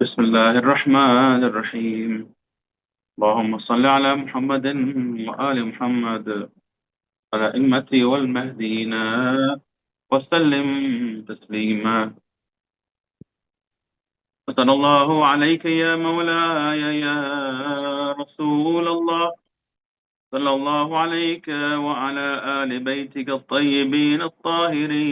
بسم الله الرحمن الرحيم. اللهم صل على محمد وآل محمد الأئمة والمهديين وسلم تسليما. وصلى الله عليك يا مولاي يا رسول الله. صلى الله عليك وعلى آل بيتك الطيبين الطاهرين.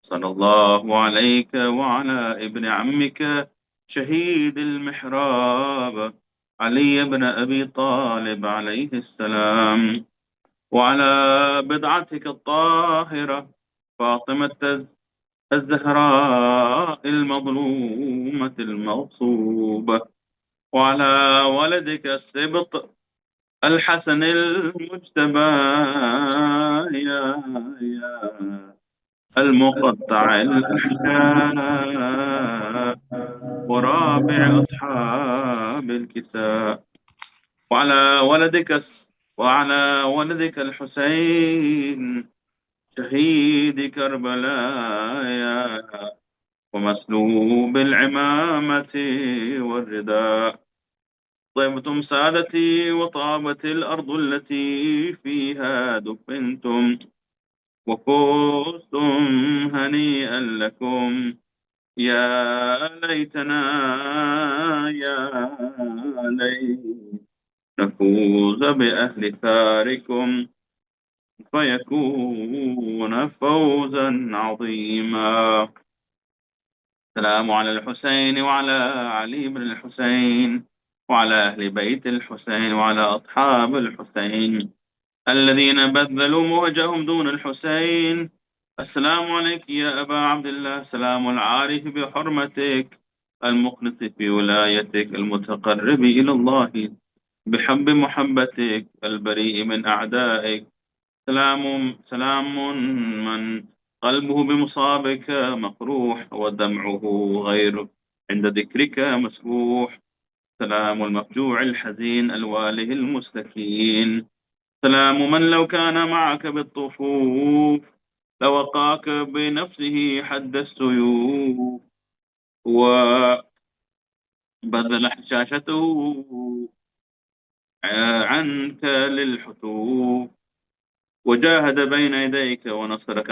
صلى الله عليك وعلى ابن عمك شهيد المحراب علي بن أبي طالب عليه السلام، وعلى بضعتك الطاهرة فاطمة الزهراء المظلومة المغصوبة، وعلى ولدك السبط الحسن المجتبى يا المقطع الأحجاء ورابع أصحاب الكساء، وعلى ولدك الحسين شهيد كربلاء ومسلوب العمامة والرداء. طبتم سادتي وطابت الأرض التي فيها دفنتم، وفزتم هنيئا لكم. يا ليتنا يا ليت نفوز بأهل ثاركم فيكون فوزا عظيما. السلام على الحسين وعلى علي بن الحسين وعلى أهل بيت الحسين وعلى أصحاب الحسين الذين بذلوا مهجهم دون الحسين. السلام عليك يا أبا عبد الله، سلام العارف بحرمتك، المخلص في ولايتك، المتقرب إلى الله بحب محبتك، البريء من أعدائك. سلام من قلبه بمصابك مقروح ودمعه غير عند ذكرك مسفوح. سلام المفجوع الحزين الواله المستكين. سلام من لو كان معك بالطفوف لوقاك بنفسه حد السيوف، وبذل حشاشته عنك للحتوف، وجاهد بين يديك ونصرك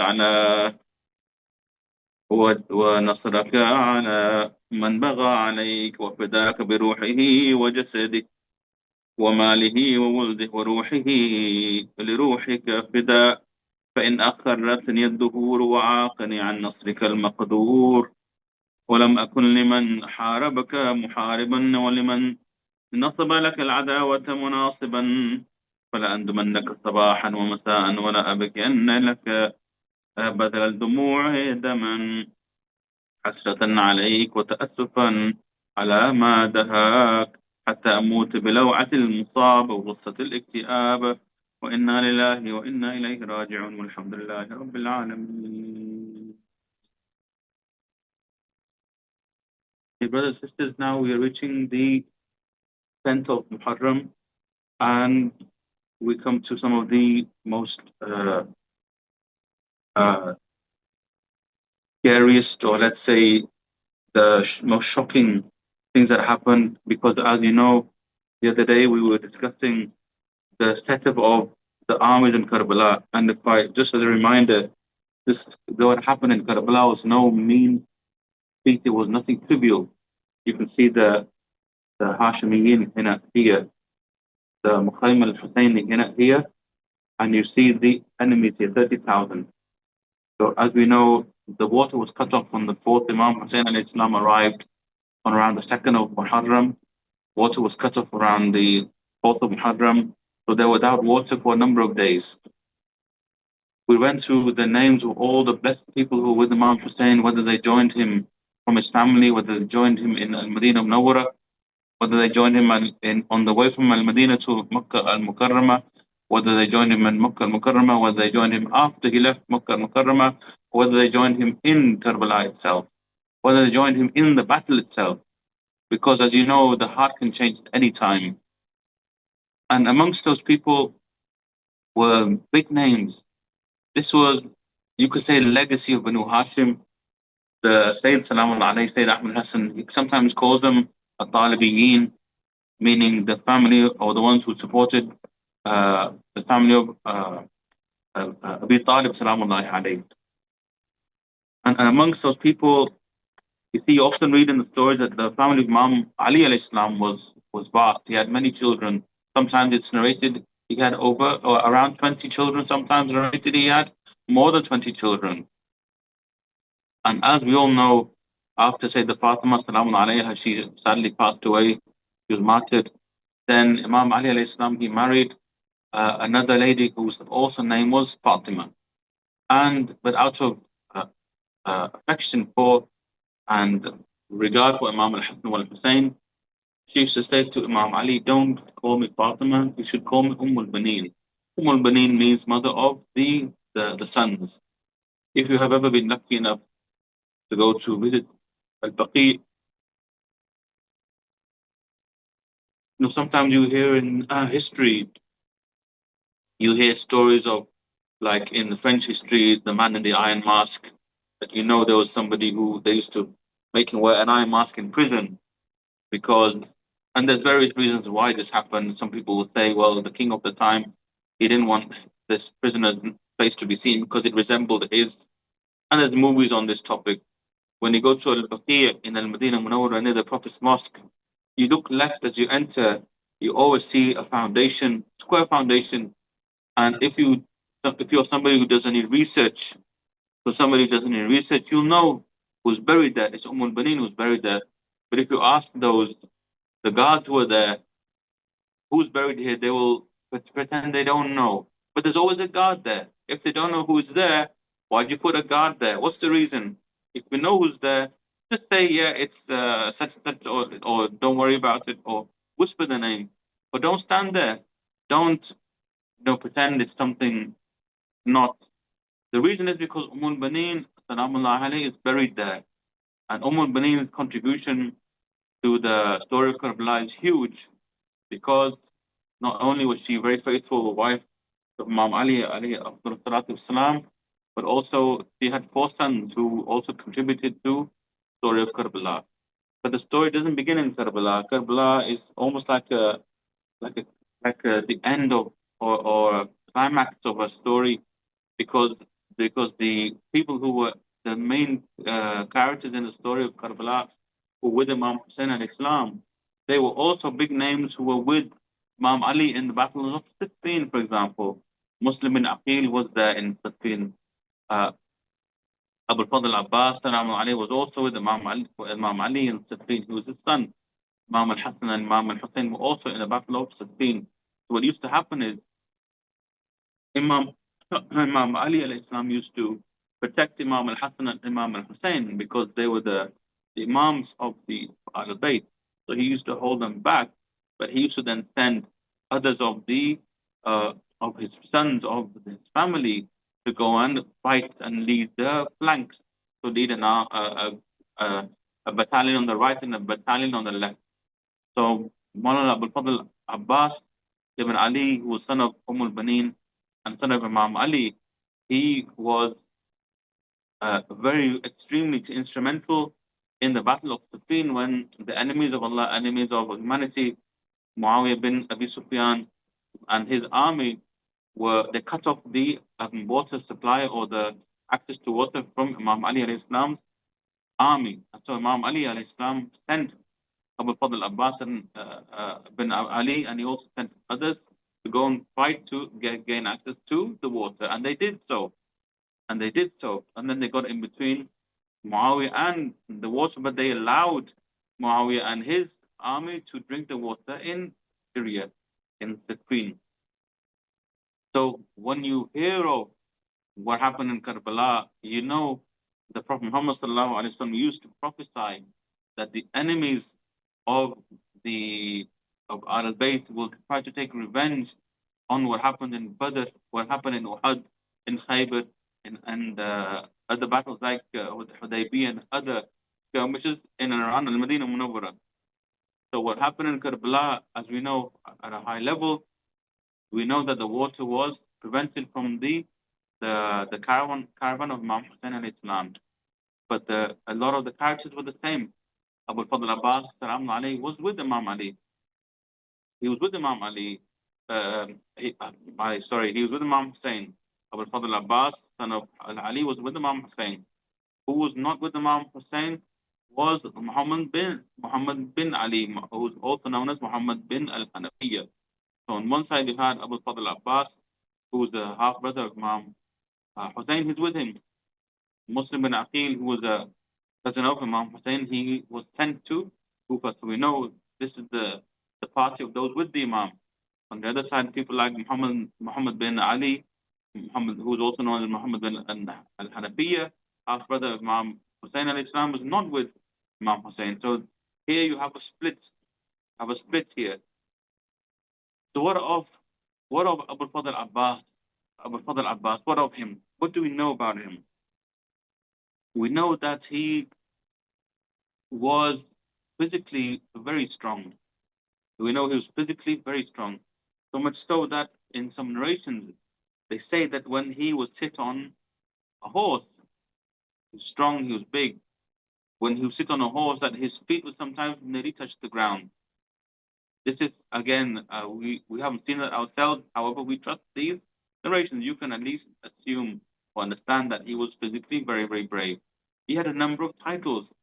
على من بغى عليك، وفداك بروحه وجسده وماله وولده وروحه لروحك فداء. فإن أخرتني الدهور وعاقني عن نصرك المقدور، ولم أكن لمن حاربك محاربا ولمن نصب لك العداوة مناصبا، فلأندمنك صباحا ومساء ولا أبكين لك بدل الدموع دما، حسرة عليك وتأسفا على ما دهاك، حتى أموت بلوعة المصاب وغصة الاكتئاب. وإنا لله وإنا إليه راجعون، والحمد لله رب العالمين. Hey, brothers and sisters, now we are reaching the 10th of Muharram, and we come to some of the most uh, scariest, or let's say the most shocking things that happened. Because, as you know, the other day we were discussing the setup of the armies in Karbala, and if I just as a reminder, this what happened in Karbala was no mean feat; it was nothing trivial. You can see the Hashemiyin here, the Muhammad al-Husayni here, and you see the enemies here, 30,000. So as we know, the water was cut off on the fourth. Imam Hussein al-Islam arrived on around the second of Muharram. Water was cut off around the fourth of Muharram. So they were without water for a number of days. We went through the names of all the blessed people who were with Imam Hussein, whether they joined him from his family, whether they joined him in Al-Madinah Munawwara, whether they joined him on the way from Al-Madinah to Makkah Al-Mukarramah, whether they joined him in Makkah Al-Mukarramah, whether they joined him after he left Makkah Al-Mukarramah, whether they joined him in Karbala itself, whether they joined him in the battle itself. Because as you know, the heart can change at any time. And amongst those people were big names. This was, you could say, the legacy of Banu Hashim, the Sayyid Salamullah alayhi, Sayyid Ahmed Al-Hasan, he sometimes calls them Al-Talibiyin, meaning the family or the ones who supported the family of Abi Talib Salamullah alayhi. And amongst those people, you see, you often read in the stories that the family of Imam Ali alayhi salam was vast. He had many children. Sometimes it's narrated he had over or around 20 children. Sometimes narrated he had more than 20 children. And as we all know, after say the Fatima salamun alayha, she sadly passed away. She was martyred. Then Imam Ali alayhi salam, he married another lady whose also name was Fatima. But out of affection for and regard for Imam Al-Hasan wal-Hussein, she used to say to Imam Ali, don't call me Fatima, you should call me Al-Baneen. Al-Baneen means mother of the sons. If you have ever been lucky enough to go to visit Al-Baqi, sometimes you hear in history, you hear stories of, like in the French history, the man in the iron mask, that there was somebody who they used to make him wear an iron mask in prison because, and there's various reasons why this happened. Some people will say, well, the king of the time, he didn't want this prisoner's face to be seen because it resembled his. And there's movies on this topic. When you go to Al-Baqi in Al-Madinah Munawwara near the Prophet's Mosque, you look left as you enter, you always see a foundation, square foundation. And if you're somebody who doesn't need research, you'll know who's buried there. It's Al-Baneen who's buried there. But if you ask the guards who are there, who's buried here, they will pretend they don't know. But there's always a guard there. If they don't know who's there, why'd you put a guard there? What's the reason? If we know who's there, just say, yeah, it's such and such, or don't worry about it, or whisper the name. But don't stand there. Don't pretend it's something not. The reason is because Baneen, Salamullah alayhi, is buried there. And Baneen's contribution to the story of Karbala is huge because not only was she a very faithful wife of Imam Ali alayhi afdal salatu wasalam, but also she had four sons who also contributed to the story of Karbala. But the story doesn't begin in Karbala. Karbala is almost like like a, the end of or climax of a story because the people who were the main characters in the story of Karbala who were with Imam Hussein and Islam, they were also big names who were with Imam Ali in the Battle of Siffin, for example. Muslim bin Aqil was there in Siffin. Uh, Abu al-Fadl Abbas Imam Ali was also with Imam Ali in Siffin. He was his son. Imam Al-Hasan and Imam Al-Hussein were also in the Battle of Siffin. So what used to happen is Imam Imam Ali alayhi salam used to protect Imam Al-Hasan and Imam Al-Hussein because they were the Imams of the Al-Bayt. So he used to hold them back, but he used to then send others of his sons of his family to go and fight and lead the flanks, to lead a battalion on the right and a battalion on the left. So Maulana Abul Fadl Abbas ibn Ali, who was son of Al-Baneen and son of Imam Ali, he was very extremely instrumental in the Battle of Siffin when the enemies of Allah, enemies of humanity, Muawiyah bin Abi Sufyan and his army they cut off the water supply or the access to water from Imam Ali alayhi salam's army. And so Imam Ali alayhi salam sent Abu Fadl Abbas and bin Ali, and he also sent others to go and fight to gain access to the water, and they did so. And then they got in between Muawiyah and the water, but they allowed Muawiyah and his army to drink the water in Syria, in the Queen. So when you hear of what happened in Karbala, the Prophet Muhammad used to prophesy that the enemies of Al Bayt will try to take revenge on what happened in Badr, what happened in Uhud, in Khaybar, and other battles like with Hudaybiyah and other skirmishes in and around Al Madinah Munawwara. So what happened in Karbala, as we know at a high level, we know that the water was prevented from the caravan of Imam Hussein alayhi salam. but a lot of the characters were the same. Abu al-Fadl Abbas, Salam Ali, was with Imam Ali. He was with Imam Ali. He was with Imam Hussein. Abu al-Fadl Abbas, son of Ali, was with Imam Hussein. Who was not with Imam Hussein was Muhammad bin Ali, who was also known as Muhammad bin al-Hanafiyyah. So on one side you had Abu al-Fadl Abbas, who was the half brother of Imam Hussein. He's with him. Muslim bin Aqil, who was a cousin of Imam Hussein, he was sent to Kufa. So we know this is the party of those with the Imam. On the other side, people like Muhammad bin Ali, who is also known as Muhammad bin al-Hanafiyyah, half brother of Imam Hussein al-Islam, was not with Imam Hussein. So here you have a split here. So what of Abu Fadl Abbas? Abu Fadl Abbas, what of him? What do we know about him? We know that he was physically very strong. We know he was physically very strong. So much so that in some narrations, they say that when he was sit on a horse, he was strong, he was big. When he would sit on a horse, that his feet would sometimes nearly touch the ground. This is, again, we haven't seen it ourselves. However, we trust these narrations. You can at least assume or understand that he was physically very, very brave. He had a number of titles.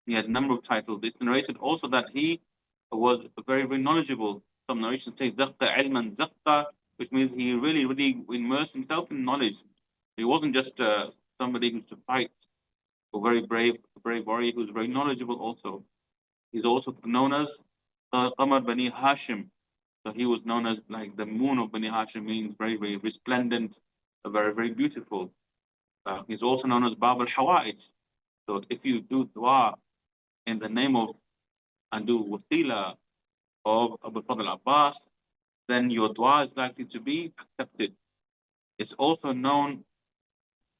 It's narrated also that he was very, very knowledgeable. Some narrations say Zakka ilman Zakka, which means he really, really immersed himself in knowledge. He wasn't just somebody who's to fight, a very brave warrior who's very knowledgeable also. He's also known as Qamar Bani Hashim. So he was known as like the moon of Bani Hashim, means very, very resplendent, very, very beautiful. He's also known as Bab al-Hawa'ij. So if you do dua in the name of and do wasila of Abu Fadl Abbas, then your dua is likely to be accepted. It's also known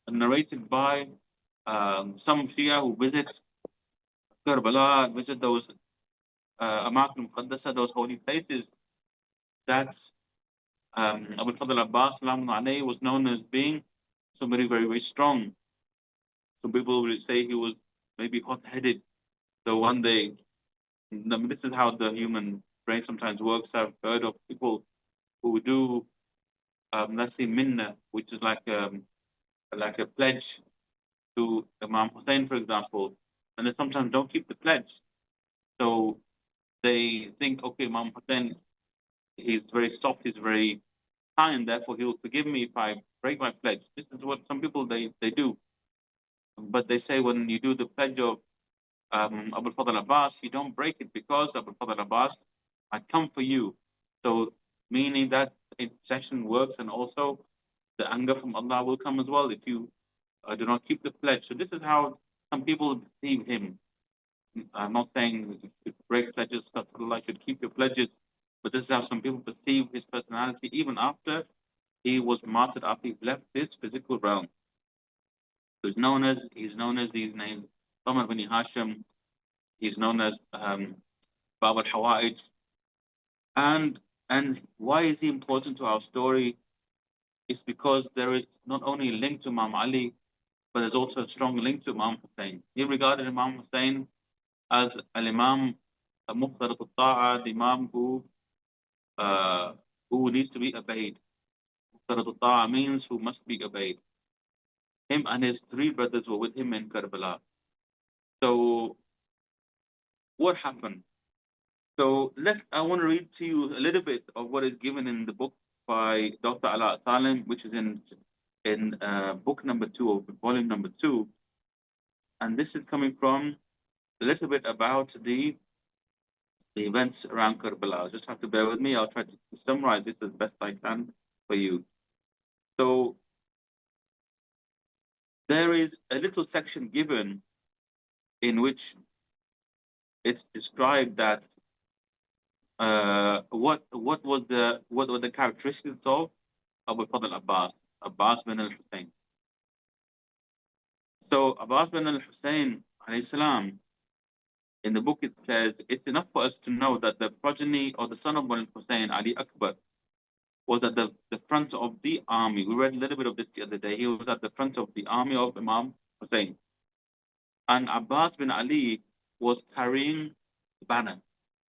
and narrated by some Shia who visit Karbala, visit those Amakin Muqaddasa, those holy places, that Abu Fadl Abbas was known as being somebody very, very strong. Some people would say he was maybe hot-headed. So one day, this is how the human brain sometimes works. I've heard of people who do, let's say, minna, which is like a pledge to Imam Hussein, for example, and they sometimes don't keep the pledge. So they think, okay, Imam Hussein, he's very soft, he's very kind, therefore he'll forgive me if I break my pledge. This is what some people they do. But they say when you do the pledge of Abu Fadl Abbas, you don't break it because Abu Fadl Abbas might come for you. So meaning that intercession works, and also the anger from Allah will come as well if you do not keep the pledge. So this is how some people deceive him. I'm not saying you should break pledges, that Allah should keep your pledges, but this is how some people perceive his personality even after he was martyred, after he left this physical realm. So he's known as these names, Qamar bin Hashim, he's known as Bab al-Hawa'ij. And why is he important to our story? It's because there is not only a link to Imam Ali, but there's also a strong link to Imam Hussein. He regarded Imam Hussein as al-Imam Muqtadat al-Ta'a, the Imam who needs to be obeyed. Muqtadat al-Ta'a means who must be obeyed. Him and his three brothers were with him in Karbala. So what happened? So I want to read to you a little bit of what is given in the book by Dr. Ala Salim, which is in book number 2 or volume number 2. And this is coming from a little bit about the events around Karbala. Just have to bear with me. I'll try to summarize this as best I can for you. So there is a little section given in which it's described that what were the characteristics of Abu Fadl Abbas bin al-Hussein. So Abbas bin al-Hussein alayhi salam, in the book it says, it's enough for us to know that the progeny or the son of al-Hussein, Ali Akbar, was at the front of the army. We read a little bit of this the other day. He was at the front of the army of Imam Hussein. And Abbas bin Ali was carrying the banner.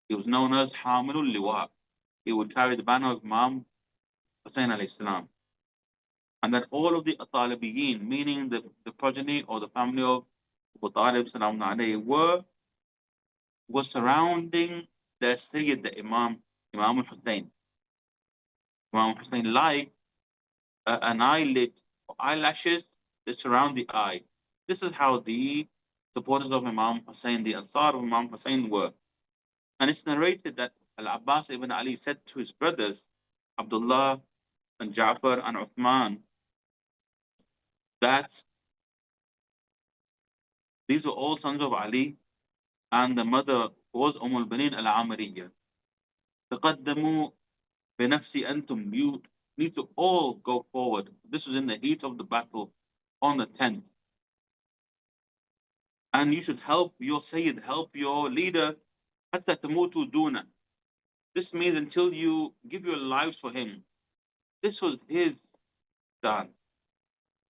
He was known as Hamilul Liwa. He would carry the banner of Imam Hussein alayhi salam. And that all of the Talibiyin, meaning the progeny or the family of Abu Talib salam alayhi, were surrounding their Sayyid, the Imam al-Hussein. Imam Hussein, like an eyelid or eyelashes that surround the eye. This is how the supporters of Imam Hussein, the Ansar of Imam Hussein, were. And it's narrated that Al-Abbas ibn Ali said to his brothers, Abdullah and Ja'far and Uthman, that these were all sons of Ali, and the mother was al-Banin al-Amariyya. تقدموا بنفسي أنتم. You need to all go forward. This was in the heat of the battle on the 10th. And you should help your Sayyid, help your leader, حتى تموتوا دونه. This means until you give your lives for him. This was his stand.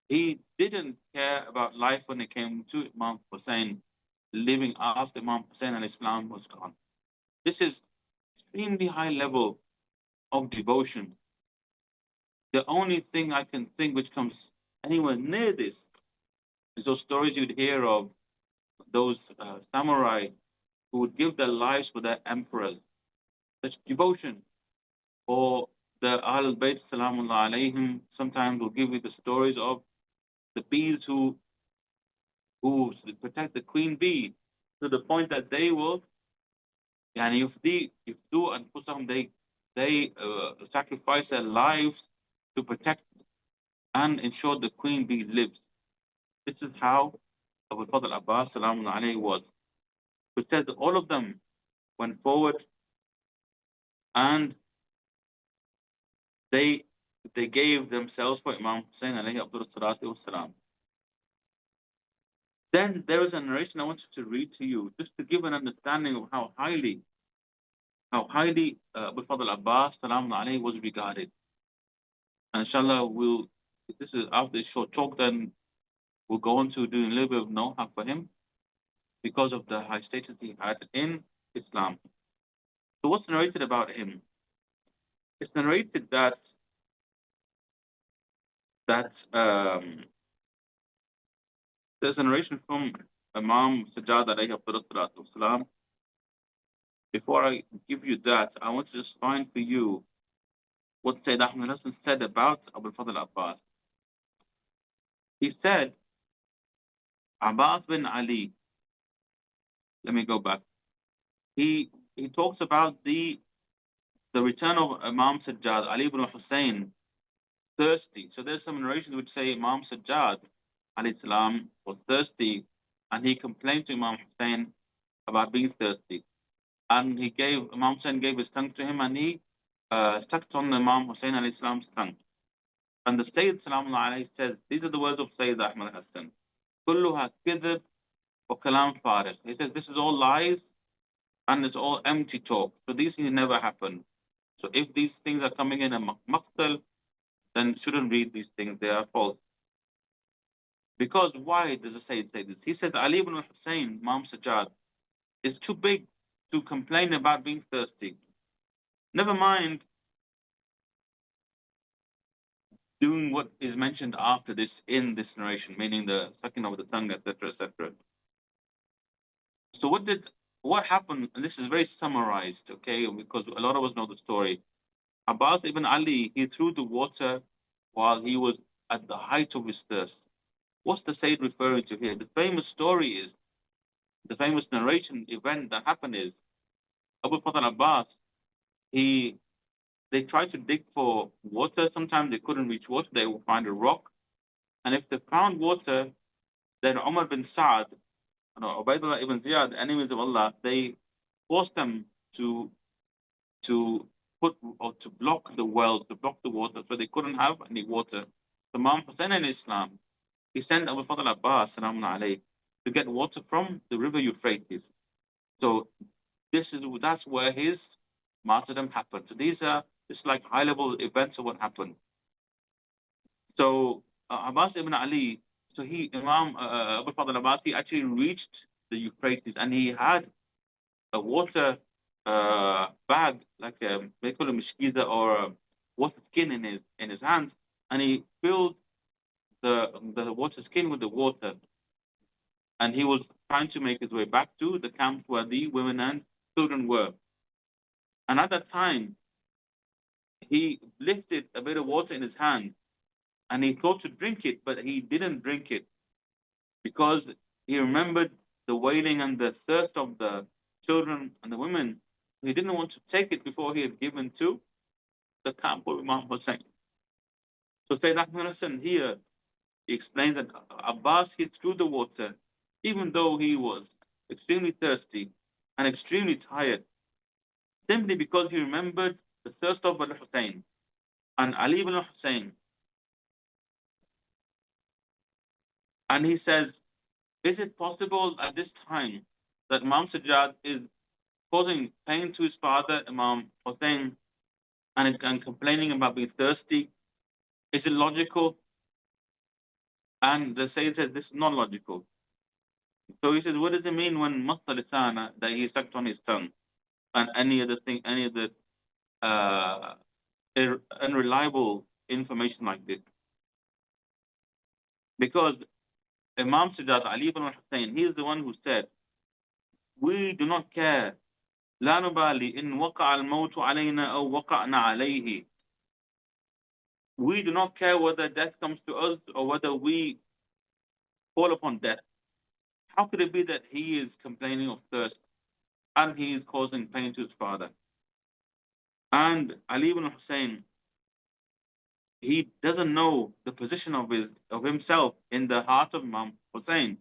He didn't care about life when it came to Imam Hussein, living after Imam Hussein and Islam was gone. This is extremely high level of devotion. The only thing I can think which comes anywhere near this is those stories you'd hear of those samurai who would give their lives for their emperors. Such devotion. Or the Ahl Bayt Salamullah alayhim sometimes will give you the stories of the bees who protect the queen bee to the point that they will, yani yufdu anfusahum, they sacrifice their lives to protect and ensure the queen bee lives. This is how Abu Fadl Abbas Salamullah alayhi was. It says that all of them went forward and they gave themselves for Imam Hussein alayhi Abdul Salatu Wasalam. Then there is a narration I wanted to read to you, just to give an understanding of how highly Abu Fadl Abbas Salamullah alayhi was regarded. And inshallah, this is after this short talk, then we'll go on to doing a little bit of know-how for him because of the high status he had in Islam. So what's narrated about him? It's narrated that there's a narration from Imam Sajjad alayhi salatu wasalam. Before I give you that, I want to just find for you what Sayyid Ahmed Al-Hasan said about Abu Fadl Abbas. He said, Abbas bin Ali, let me go back. He talks about the return of Imam Sajjad, Ali ibn Hussein, thirsty. So there's some narrations which say Imam Sajjad alayhi salam was thirsty, and he complained to Imam Hussein about being thirsty. And Imam Hussein gave his tongue to him, and he sucked on Imam Hussein alayhi salam's tongue. And the Sayyid Salamullah alayhi says, these are the words of Sayyid Ahmed Al-Hasan. كلها كذب وكلام فارغ. He says, this is all lies and it's all empty talk. So these things never happen. So if these things are coming in a maqtal, then shouldn't read these things, they are false. Because why does the Sayyid say this? He says Ali ibn Hussein, Imam Sajjad, is too big to complain about being thirsty. Never mind doing what is mentioned after this in this narration, meaning the sucking of the tongue, etc., etc. So what happened? And this is very summarized, okay, because a lot of us know the story. Abbas ibn Ali, he threw the water while he was at the height of his thirst. What's the Sayyid referring to here? The famous story is, the famous narration event that happened is, Abu Fadl Abbas, they tried to dig for water. Sometimes they couldn't reach water. They would find a rock. And if they found water, then Umar bin Sa'd, Ubaidullah ibn Ziyad, the enemies of Allah, they forced them to put or to block the wells, to block the water, so they couldn't have any water. So Imam Hussein in Islam, he sent Abu Fadl Abbas alayhi, to get water from the river Euphrates. So that's where his martyrdom happened. So it's like high level events of what happened. So Abbas ibn Ali So Imam Abu Fadl Abbas, he actually reached the Euphrates, and he had a water bag, like they call it mishkiza, or a water skin in his hands, and he filled the water skin with the water, and he was trying to make his way back to the camp where the women and children were. And at that time, he lifted a bit of water in his hand, and he thought to drink it, but he didn't drink it because he remembered the wailing and the thirst of the children and the women. He didn't want to take it before he had given to the camp of Imam Hussein. So Sayyid Ahmed Hassan here, he explains that Abbas, he threw the water, even though he was extremely thirsty and extremely tired, simply because he remembered the thirst of Al-Hussein and Ali ibn Hussein. And he says, is it possible at this time that Imam Sajjad is causing pain to his father, Imam Hussein, and complaining about being thirsty? Is it logical? And the Sayyid says, this is not logical. So he says, what does it mean when Masalisana, that he sucked on his tongue, and any other thing, any other uh, unreliable information like this? Because Imam Sajjad Ali ibn Hussein, he is the one who said, we do not care. لا نبالي إن وقع الموت علينا أو وقعنا عليه. We do not care whether death comes to us or whether we fall upon death. How could it be that he is complaining of thirst and he is causing pain to his father? And Ali ibn Hussein, he doesn't know the position of himself in the heart of Imam Hussein.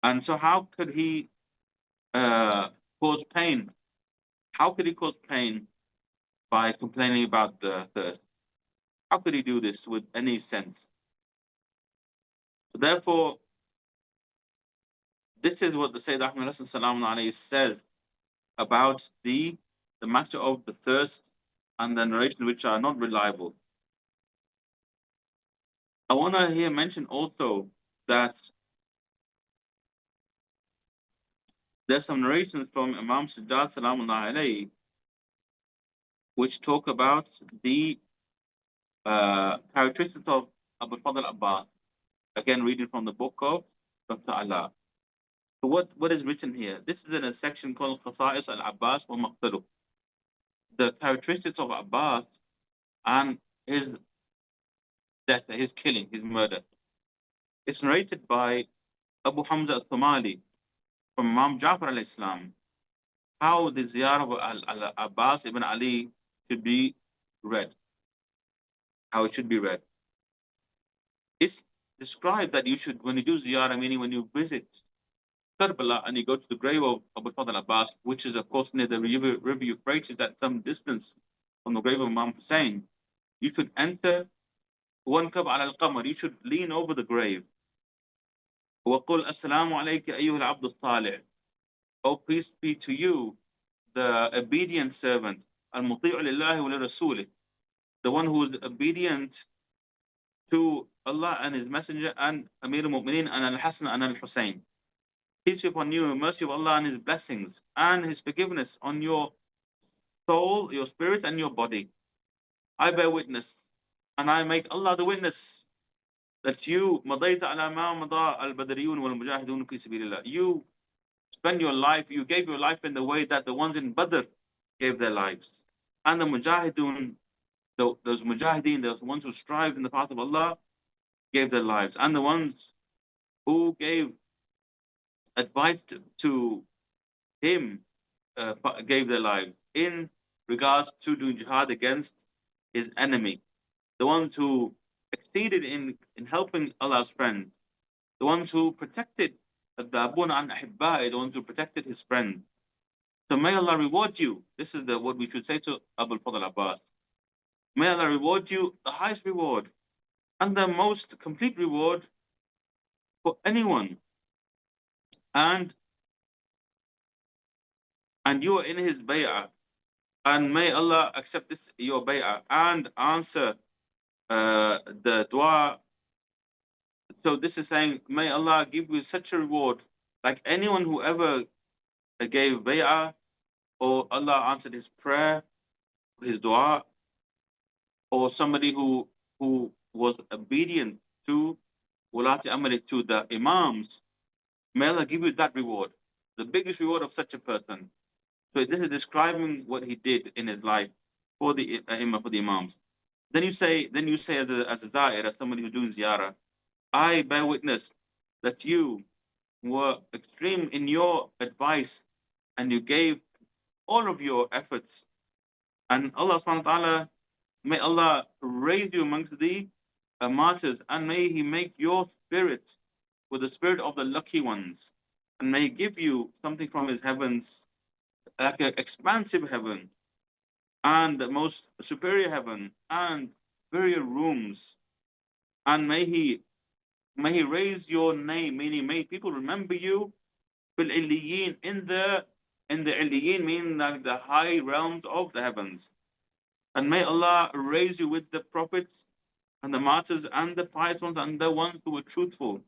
And so how could he cause pain? How could he cause pain by complaining about the thirst? How could he do this with any sense? So therefore, this is what the Sayyid Ahmed Hasan Salam alayhi says about the matter of the thirst and the narration which are not reliable. I want to here mention also that there's some narrations from Imam Sajjad Salam alayhi which talk about the characteristics of Abu Fadl Abbas. Again, reading from the book of Dr. Allah. So what is written here? This is in a section called Khasa'is al-Abbas wa Maqtalu. The characteristics of Abbas and his death, his killing, his murder. It's narrated by Abu Hamza al-Thumali from Imam Ja'far al-Islam, how the ziyarah of Al-Abbas ibn Ali should be read, how it should be read. It's described that you should, when you do ziyarah, meaning when you visit Karbala and you go to the grave of Abu Fadl Abbas, which is of course near the river Euphrates at some distance from the grave of Imam Hussein, you should enter وانكب على القمر, you should lean over the grave. وقل السلام عليك أيها العبد الصالح. Oh, peace be to you, the obedient servant, المطيع لله ولرسوله, the one who is obedient to Allah and His Messenger and Amir al-Mu'mineen and Al-Hasan and Al-Hussein. Peace be upon you, mercy of Allah and His blessings and His forgiveness on your soul, your spirit and your body. I bear witness and I make Allah the witness that you مضيت على ما مضى البدريون والمجاهدون في سبيل الله. You spend your life, you gave your life in the way that the ones in Badr gave their lives. And the mujahidun, those mujahideen, those ones who strived in the path of Allah, gave their lives. And the ones who gave advice to him gave their lives in regards to doing jihad against his enemy. The ones who exceeded in helping Allah's friends. The ones who protected the ones who protected his friends. So may Allah reward you. This is what we should say to Abu Fadl Abbas. May Allah reward you the highest reward and the most complete reward for anyone. And you are in his bay'ah. And may Allah accept this your bay'ah and answer the dua So this is saying, may Allah give you such a reward, like anyone who ever gave bay'ah, or Allah answered his prayer, his dua, or somebody who was obedient to Wulati Amri, to the Imams, may Allah give you that reward, the biggest reward of such a person. So this is describing what he did in his life for the for the Imams. Then you say as a Zair, as somebody who's doing ziyarah, I bear witness that you were extreme in your advice and you gave all of your efforts. And Allah subhanahu wa ta'ala, may Allah raise you amongst the martyrs, and may He make your spirit with the spirit of the lucky ones, and may He give you something from His heavens, like an expansive heaven, and the most superior heaven, and superior rooms. And may He raise your name, meaning may people remember you bil illiyin, in the illiyin, meaning like the high realms of the heavens. And may Allah raise you with the prophets and the martyrs and the pious ones and the ones who were truthful,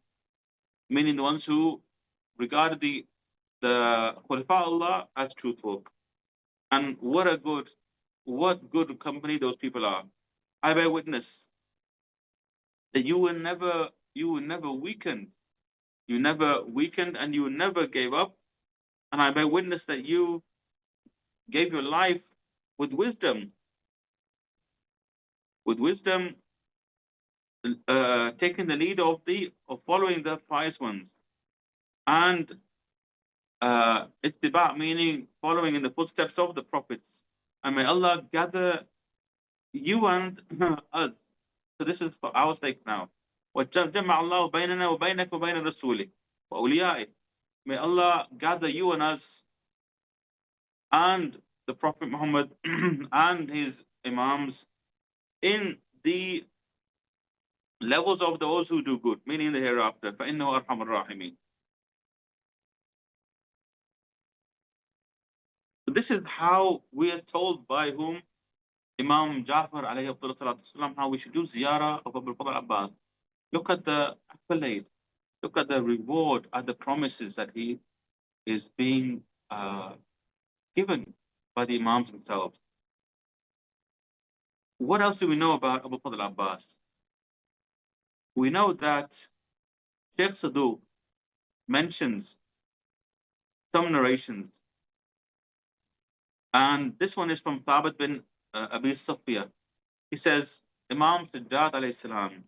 meaning the ones who regarded the Khalifa Allah as truthful. And what good company those people are. I bear witness that you were never weakened. You never weakened and you never gave up. And I bear witness that you gave your life with wisdom, taking the lead of following the pious ones, and ittiba, meaning following in the footsteps of the prophets. And may Allah gather you and us. So this is for our sake now. وَجَمَعَ اللَّهُ بَيْنَنَا وَبَيْنَكَ وَبَيْنَ رَسُولِهِ وَأَوْلِيَائِهِ. May Allah gather you and us and the Prophet Muhammad and his Imams in the levels of those who do good, meaning in the hereafter. فَإِنَّهُ أَرْحَمُ الرَّاحِمِينَ. So this is how we are told by whom? Imam Jafar alayhi salatu, how we should do ziyarah of Abu Fadl Abbas. Look at the accolade, look at the reward, at the promises that he is being given by the Imams themselves. What else do we know about Abu Fadl Abbas? We know that Sheikh Saduq mentions some narrations, and this one is from Thabit bin Abi Safiya. He says, Imam Sajjad alayhi salam,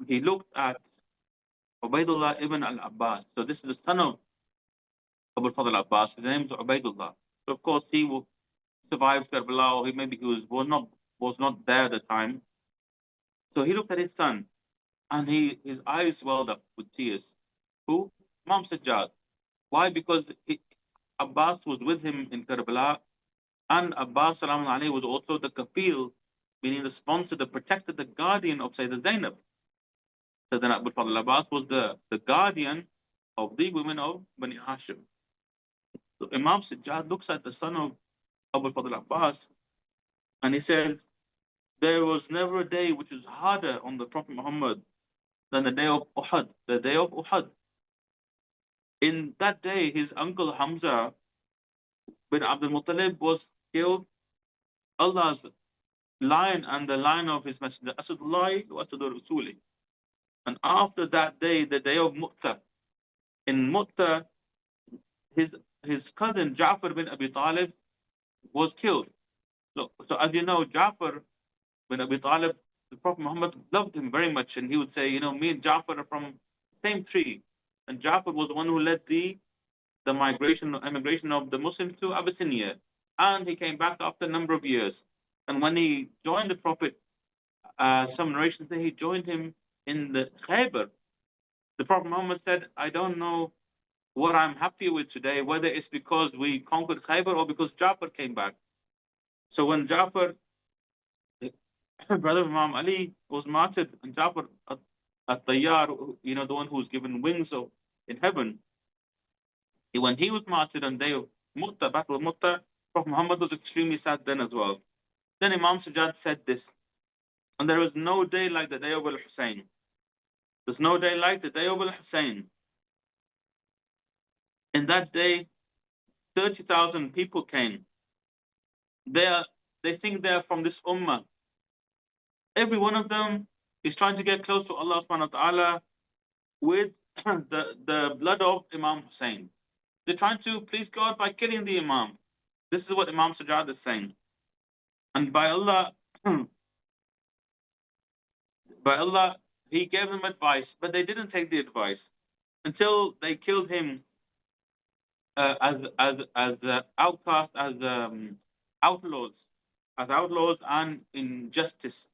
he looked at Ubaidullah ibn al-Abbas. So this is the son of Abu Fadl Abbas. His name is Ubaidullah. So of course he survived Karbala, or maybe he was not there at the time. So he looked at his son, and his eyes welled up with tears. Who? Imam Sajjad. Why? Because Abbas was with him in Karbala, and Abbas salam alayhi was also the kafil, meaning the sponsor, the protector, the guardian of Sayyidah Zainab. So then Abu Fadl Abbas was the guardian of the women of Bani Hashim. So Imam Sajjad looks at the son of Abu Fadl Abbas, and he says, there was never a day which was harder on the Prophet Muhammad than the day of Uhud. The day of Uhud. In that day, his uncle Hamza bin Abdul Muttalib was killed. Allah's lion and the lion of his messenger, Asadullah wa Asadur Rasuli. And after that day, the day of Mu'tah, in Mu'tah, his cousin Ja'far bin Abi Talib was killed. So as you know, Ja'far bin Abi Talib, the Prophet Muhammad loved him very much, and he would say, me and Ja'far are from the same tree. And Ja'far was the one who led the emigration of the Muslims to Abyssinia. And he came back after a number of years. And when he joined the Prophet, some narrations say he joined him in the Khaybar. The Prophet Muhammad said, I don't know what I'm happy with today, whether it's because we conquered Khaybar or because Ja'far came back. So when Ja'far, brother of Imam Ali, was martyred, and Ja'far at-Tayyar, the one who's given wings in heaven, when he was martyred on the day of Mu'tah, Battle of Mu'tah, Prophet Muhammad was extremely sad then as well. Then Imam Sajjad said this, and there was no day like the day of Al-Hussein. There's no day like the day of Al-Hussein. In that day, 30,000 people came. They think they're from this ummah. Every one of them is trying to get close to Allah subhanahu wa ta'ala with the blood of Imam Hussein. They're trying to please God by killing the Imam. This is what Imam Sajjad is saying. And by Allah, He gave them advice, but they didn't take the advice until they killed him as outcasts, outlaws, as outlaws and injustice.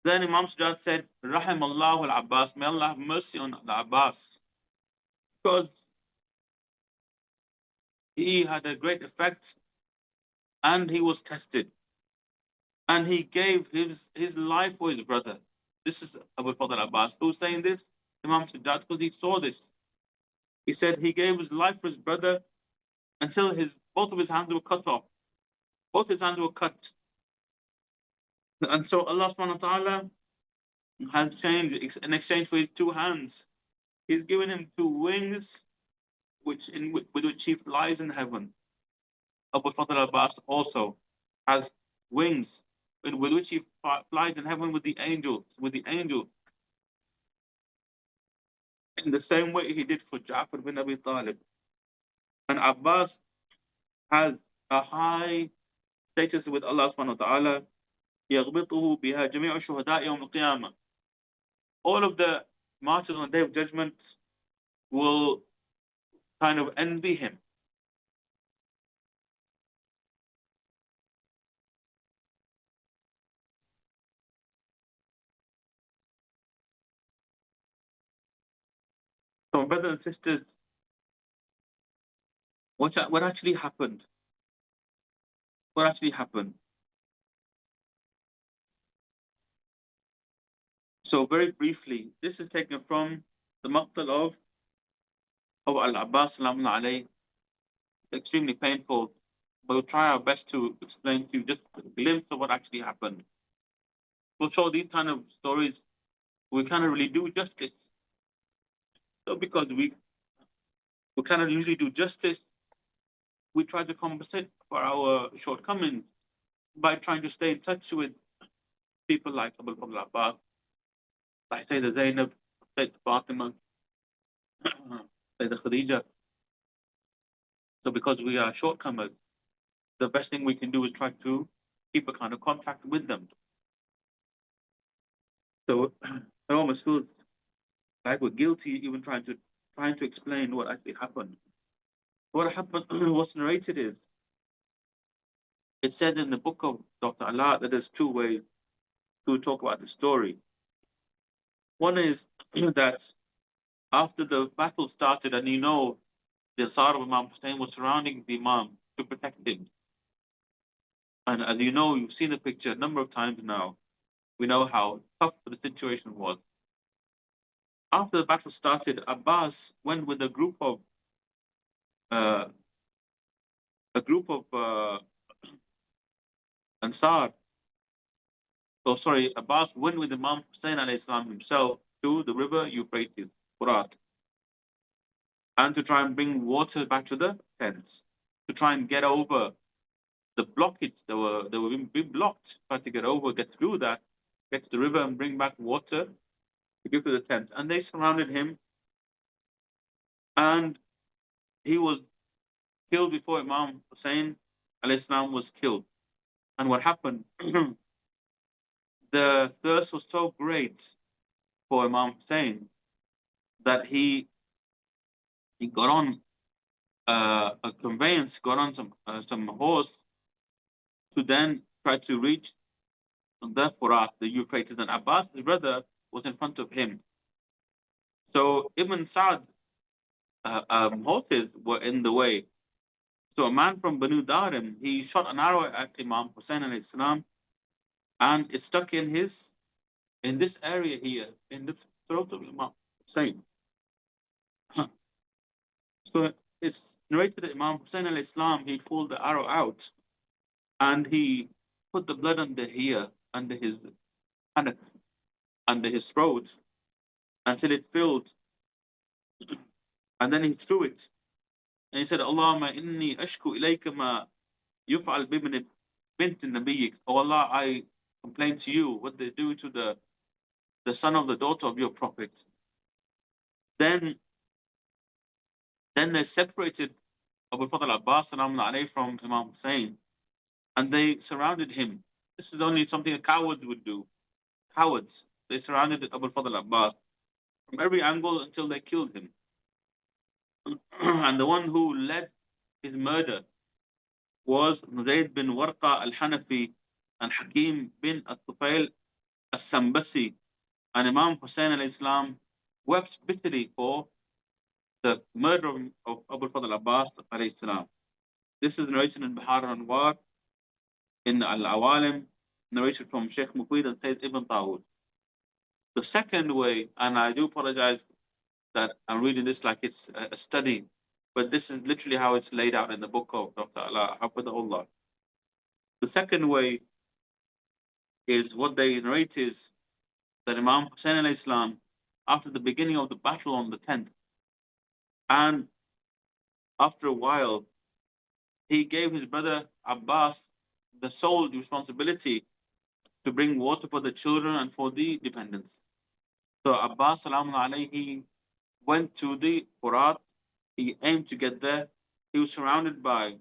Then Imam Sajjad said, Rahim Allah al-Abbas, may Allah have mercy on the Abbas, because he had a great effect and he was tested. And he gave his life for his brother. This is Abu Fadl Abbas. Who's saying this? Imam Sajjad, because he saw this. He said he gave his life for his brother until both of his hands were cut off. Both his hands were cut. And so Allah subhanahu wa ta'ala has changed in exchange for his two hands. He's given him two wings, with which he flies in heaven. Abu Fadl Abbas also has wings with which he flies in heaven with the angels, in the same way he did for Ja'far bin Abi Talib. And Abbas has a high status with Allah subhanahu wa ta'ala. يغبطه بها جميع الشهداء يوم القيامة. All of the martyrs on the Day of Judgment will kind of envy him. So, brothers and sisters, what actually happened? What actually happened? So, very briefly, this is taken from the Maqtal of Al-Abbas, alayhi. Extremely painful, but we'll try our best to explain to you just a glimpse of what actually happened. We'll show these kind of stories, we kind of really do justice. So, because we kind of usually do justice, we try to compensate for our shortcomings by trying to stay in touch with people like Abu Bakr Abbas, like Sayyidah Zainab, Sayyidah Fatima, Sayyidah Khadija. So because we are shortcomers, the best thing we can do is try to keep a kind of contact with them. So it almost feels like we're guilty even trying to explain what actually happened. What happened, what's narrated is, it says in the book of Dr. Allah that there's two ways to talk about the story. One is that after the battle started, and the Ansar of Imam Hussein was surrounding the Imam to protect him. And as you know, you've seen the picture a number of times now. We know how tough the situation was. After the battle started, Abbas went with a group of Ansar. So sorry, Abbas went with Imam Hussein alayhi salam himself to the river Euphrates, Furat, and to try and bring water back to the tents, to try and get over the blockage. They were being blocked, try to get through that, get to the river and bring back water to give to the tents. And they surrounded him, and he was killed before Imam Hussein alayhi salam was killed. And what happened? The thirst was so great for Imam Hussein that he got on a conveyance, got on some horse to then try to reach the Furat, the Euphrates, and Abbas, his brother, was in front of him. So Ibn Sa'd horses were in the way. So a man from Banu Darim, he shot an arrow at Imam Hussein alayhi salam, and it stuck in this area here, in this throat of Imam Hussein. So it's narrated that Imam Hussein alayhi salam, he pulled the arrow out and he put the blood under here, under his throat. until it filled, and then he threw it. And he said, Allahumma inni ashku ilayka ma yuf'al bibn bint nabiyyik. Oh Allah, I complain to you what they do to the son of the daughter of your prophet. Then they separated Abu Fadl Abbas from Imam Hussein, and they surrounded him. This is only something a coward would do. Cowards. They surrounded Abu Fadl Abbas from every angle until they killed him. And the one who led his murder was Zayd bin Warqa al-Hanafi and Hakim bin al-Tufail al-Sambasi. And Imam Hussein al-Islam wept bitterly for the murder of Abu Fadl Abbas alayhi salam. This is narrated in Bihar al-Anwar, in Al-Awalim, narrated from Sheikh Muqweed and Sayyid Ibn Tawud. The second way, and I do apologize that I'm reading this like it's a study, but this is literally how it's laid out in the book of Dr. Allah Hafidahullah. The second way is what they narrate is that Imam Hussein alayhi salam, after the beginning of the battle on the 10th, and after a while, he gave his brother Abbas the sole responsibility to bring water for the children and for the dependents. So Abbas salamun alayhi went to the Furat. He aimed to get there. He was surrounded by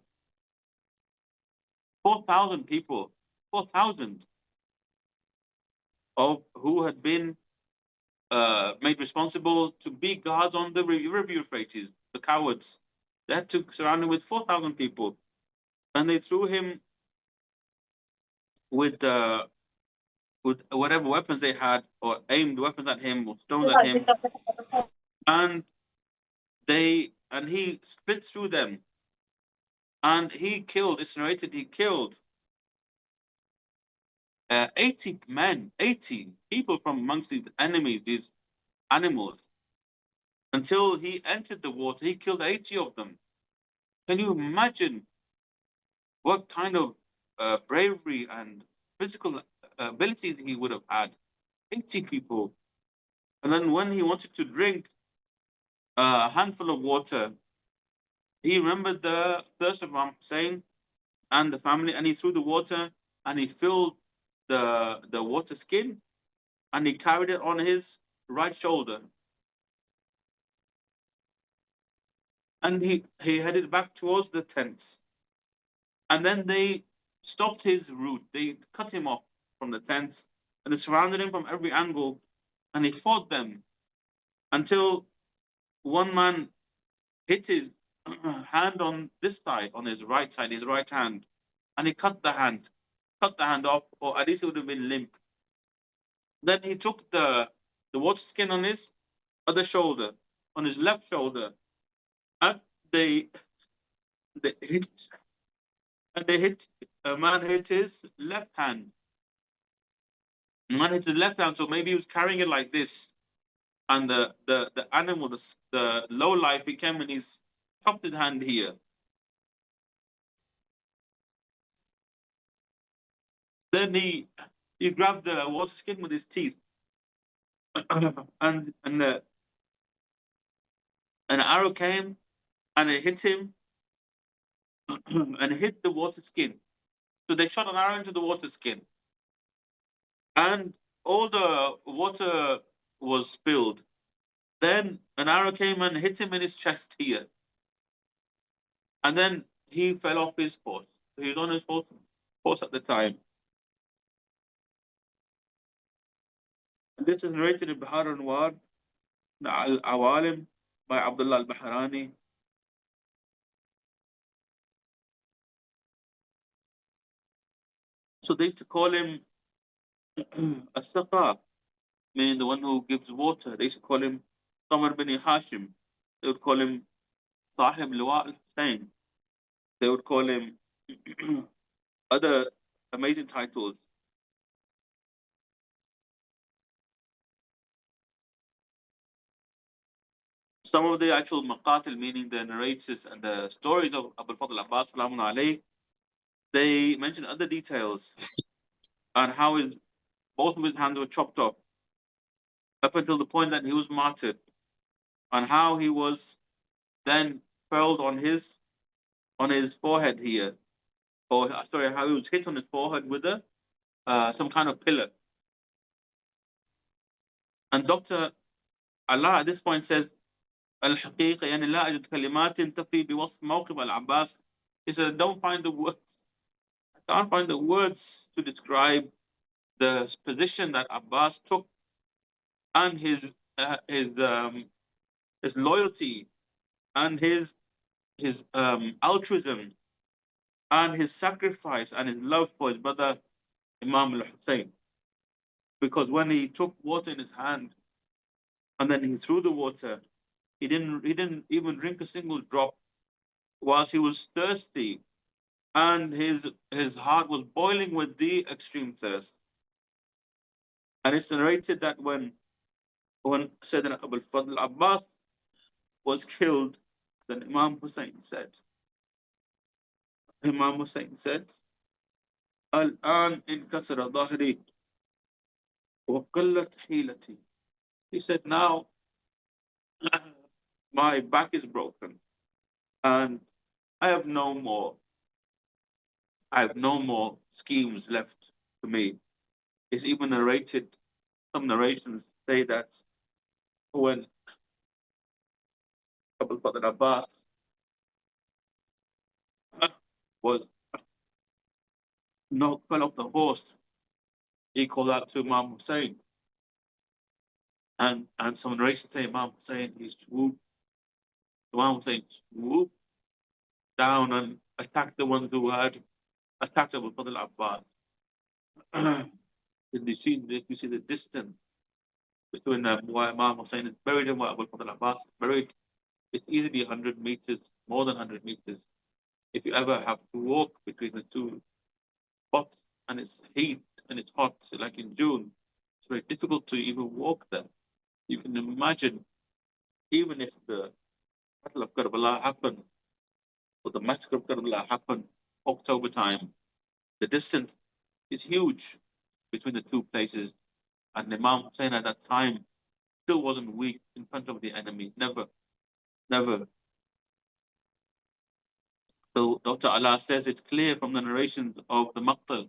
4,000 people, 4,000 of who had been made responsible to be guards on the river Euphrates, the cowards. They had to surround him with 4,000 people, and they threw him with whatever weapons they had, or aimed weapons at him, or stones at him, and he split through them, and he killed. It's narrated he killed 80 men, 80 people from amongst these enemies, these animals. Until he entered the water, he killed 80 of them. Can you imagine what kind of bravery and physical abilities he would have had? 80 people. And then when he wanted to drink a handful of water, he remembered the thirst of Imam Hussein and the family, and he threw the water, and he filled the water skin, and he carried it on his right shoulder. And he headed back towards the tents. And then they stopped his route. They cut him off from the tents, and they surrounded him from every angle, and he fought them until one man hit his hand on this side, on his right side, his right hand, and he cut the hand off, or at least it would have been limp. Then he took the water skin on his other shoulder, on his left shoulder, and they hit, a man hit his left hand. A man hit his left hand, so maybe he was carrying it like this, and the animal, the low life, he came and he's chopped his hand here. Then he grabbed the water skin with his teeth, and an arrow came and it hit him and hit the water skin. So they shot an arrow into the water skin, and all the water was spilled. Then an arrow came and hit him in his chest here, and then he fell off his horse. He was on his horse at the time. And this is narrated in Bihar al-Anwar, Al-Awalim, by Abdullah al-Bahrani. So they used to call him As-Saqa, meaning the one who gives water. They used to call him Qamar bin Hashim. They would call him Sahib Liwa al-Hussein. They would call him other amazing titles. Some of the actual maqatil, meaning the narrators and the stories of Abu Fadl Abbas, salamun alayh, they mention other details on how both of his hands were chopped off. up until the point that he was martyred, and how he was then furled on his forehead here, or sorry, how he was hit on his forehead with a some kind of pillar. And Dr. Allah at this point says, الحقيقة يعني لا أجد كلمات تفي بوصف موقف العباس. He said, I don't find the words. I can't find the words to describe the position that Abbas took and his loyalty and his altruism and his sacrifice and his love for his brother Imam al-Hussein. Because when he took water in his hand and then he threw the water, he didn't even drink a single drop whilst he was thirsty, and his heart was boiling with the extreme thirst. And it's narrated that when Sayyidina Abu al-Fadl Abbas was killed, then Imam Hussein said, الآن انكسر ظهري وقلت حيلتي. He said, now my back is broken and I have no more schemes left for me. It's even narrated, some narrations say that when Abu Bakr Abbas was fell off the horse, he called out to Imam Hussein. And some narrations say Imam Hussein, he swooped down and attacked the ones who had attacked Abu Bakr Abbas. You see the distance between where Imam Hussein is buried and where Abu Bakr Abbas is buried. It's easily 100 meters, more than 100 meters. If you ever have to walk between the two spots and it's heat and it's hot, like in June, it's very difficult to even walk there. You can imagine, even if the Battle of Karbala happened, or the Massacre of Karbala happened October time, the distance is huge between the two places. And Imam Hussein at that time still wasn't weak in front of the enemy. Never, never. So Dr. Allah says it's clear from the narrations of the Maqtal,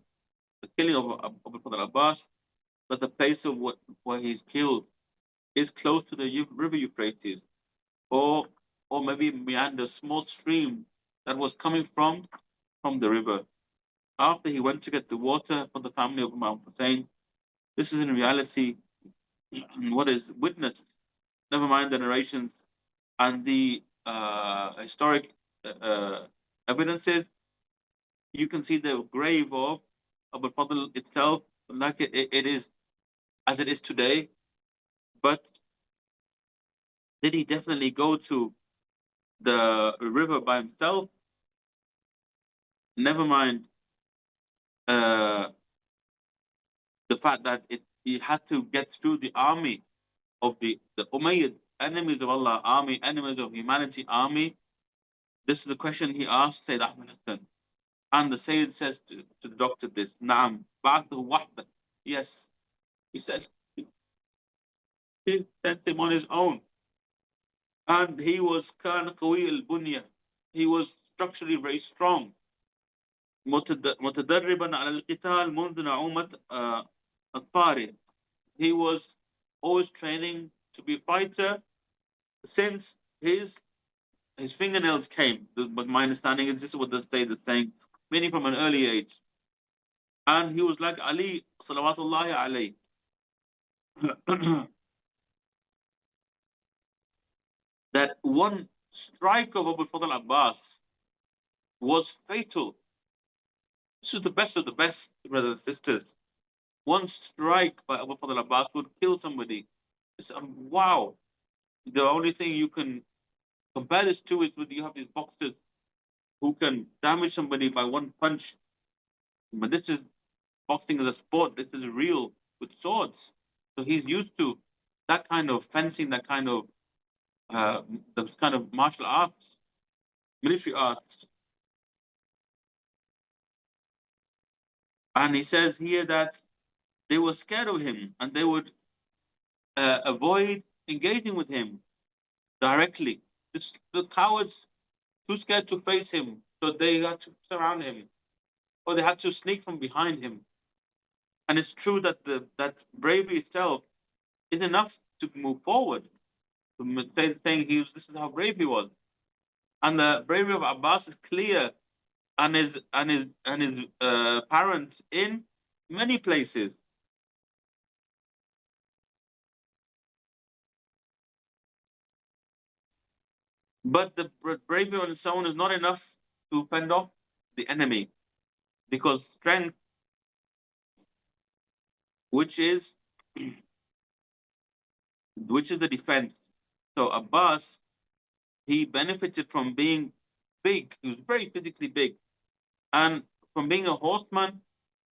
the killing of Abu Bakr Abbas, that the place of where he's killed is close to the river Euphrates, or maybe meander, small stream that was coming from the river. After he went to get the water for the family of Imam Hussein, this is in reality what is witnessed. Never mind the narrations and the historic evidences. You can see the grave of Abu Fadl itself, like it is as it is today. But did he definitely go to the river by himself? Never mind the fact that he had to get through the army of the Umayyad, enemies of Allah army, enemies of humanity army. This is the question he asked Sayyid Ahmed Al-Hasan. And the Sayyid says to the doctor this, Naam, ba'athu wahda. Yes, he said, he sent him on his own. And he was كان قوي البنية. He was structurally very strong. متدربا على القتال منذ نعومة أظفاره. He was always training to be a fighter since his fingernails came. But my understanding is this is what the state is saying, meaning from an early age. And he was like Ali, salawatullahi alayhi. That one strike of Abu Fadl Abbas was fatal. This is the best of the best, brothers and sisters. One strike by Abu Fadl Abbas would kill somebody. It's, wow. The only thing you can compare this to is when you have these boxers who can damage somebody by one punch. But this is boxing as a sport. This is real with swords. So he's used to that kind of fencing, that kind of those kind of martial arts, military arts. And he says here that they were scared of him and they would avoid engaging with him directly. The cowards too scared to face him, so they had to surround him, or they had to sneak from behind him. And it's true that that bravery itself is enough to move forward. Saying this is how brave he was, and the bravery of Abbas is clear, and his parents in many places. But the bravery on its own is not enough to fend off the enemy, because strength, which is the defense. So Abbas, he benefited from being big. He was very physically big, and from being a horseman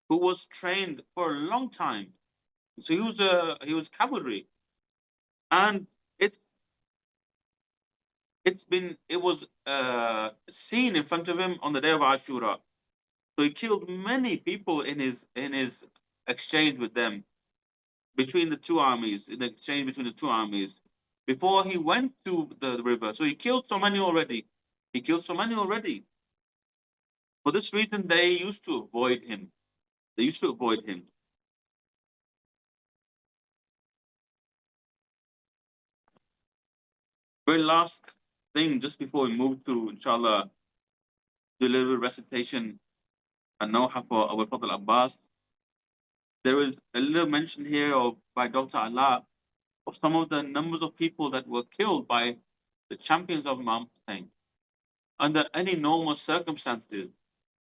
who was trained for a long time. So he was cavalry, and it it was seen in front of him on the day of Ashura. So he killed many people in his exchange with them, between the two armies, in the exchange between the two armies, before he went to the river. So he killed so many already. He killed so many already. For this reason, they used to avoid him. They used to avoid him. Very last thing, just before we move to, inshallah, do a little bit of recitation and Nawha for our Prophet Abbas. There is a little mention here of by Dr. Allah of some of the numbers of people that were killed by the champions of Imam Hussein. Under any normal circumstances,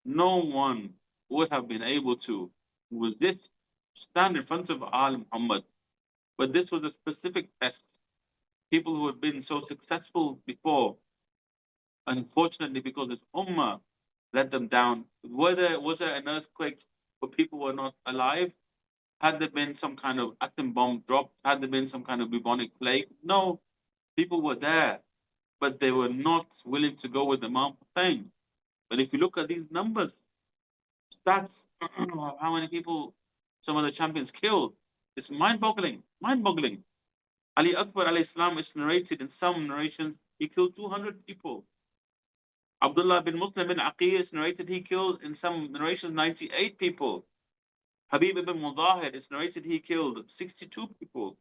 no one would have been able to, resist, stand in front of Al Muhammad. But this was a specific test. People who had been so successful before, unfortunately, because this ummah let them down. Was there an earthquake where people were not alive? Had there been some kind of atom bomb dropped? Had there been some kind of bubonic plague? No, people were there, but they were not willing to go with Imam Hussein. But if you look at these numbers, stats, how many people some of the champions killed, it's mind-boggling. Mind-boggling. Ali Akbar alayhi salam is narrated in some narrations, he killed 200 people. Abdullah bin Muslim bin Aqil is narrated he killed in some narrations 98 people. Habib ibn Mudahir is narrated he killed 62 people.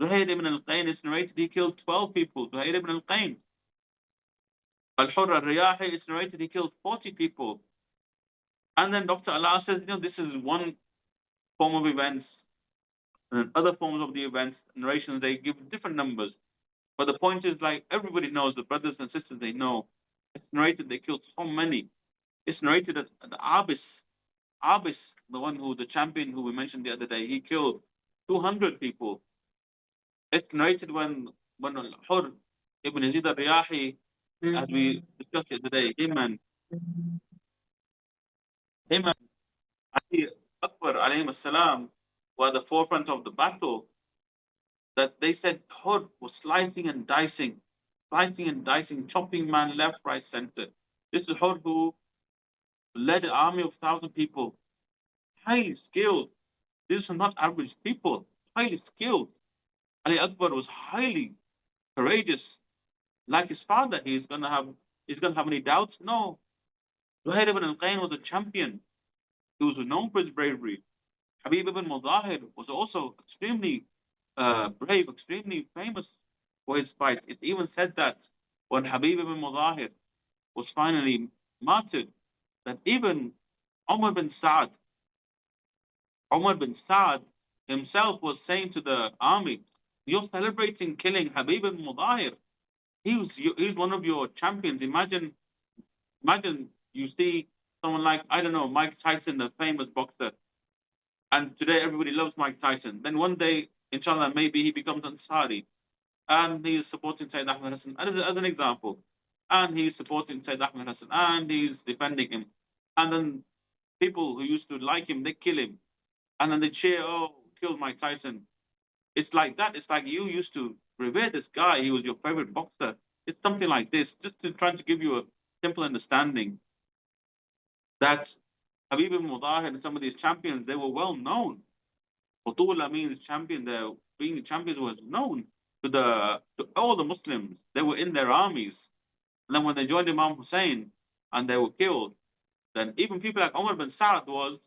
Zuhair ibn al-Qayn is narrated he killed 12 people. Zuhair ibn al-Qayn. Al-Hurr al-Riyahi is narrated he killed 40 people. And then Dr. Allah says, this is one form of events. And other forms of the events, narrations, they give different numbers. But the point is, like everybody knows, the brothers and sisters, they know, it's narrated they killed so many. It's narrated that the Abis, the champion who we mentioned the other day, he killed 200 people. It's narrated when Hur ibn Yazid al-Riyahi, as we discussed it today, him and Ali Akbar alayhi salam were at the forefront of the battle, that they said Hur was slicing and dicing, chopping man left, right, center. This is Hur who led an army of 1,000 people, highly skilled. These are not average people, highly skilled. Ali Akbar was highly courageous, like his father. He's gonna have any doubts? No. Zuhair ibn al-Qayn was a champion. He was known for his bravery. Habib ibn Mudahir was also extremely brave, extremely famous for his fight. It's even said that when Habib ibn Mudahir was finally martyred, that even Umar bin Saad, Umar bin Saad himself was saying to the army, "You're celebrating killing Habib ibn Mudahir. He's one of your champions. Imagine you see someone like, I don't know, Mike Tyson, the famous boxer, and today everybody loves Mike Tyson. Then one day, inshallah, maybe he becomes Ansari, and he's supporting Sayyid Ahmed Hassan as an example, and he's supporting Sayyid Ahmed Hassan, and he's defending him, and then people who used to like him, they kill him, and then they cheer, oh, killed Mike Tyson. It's like that. It's like you used to revere this guy. He was your favorite boxer. It's something like this, just to try to give you a simple understanding that Habib ibn Mudahir and some of these champions, they were well known. Butula means champion. Being champions was known to all the Muslims. They were in their armies. And then when they joined Imam Hussein and they were killed, then even people like Umar bin Saad was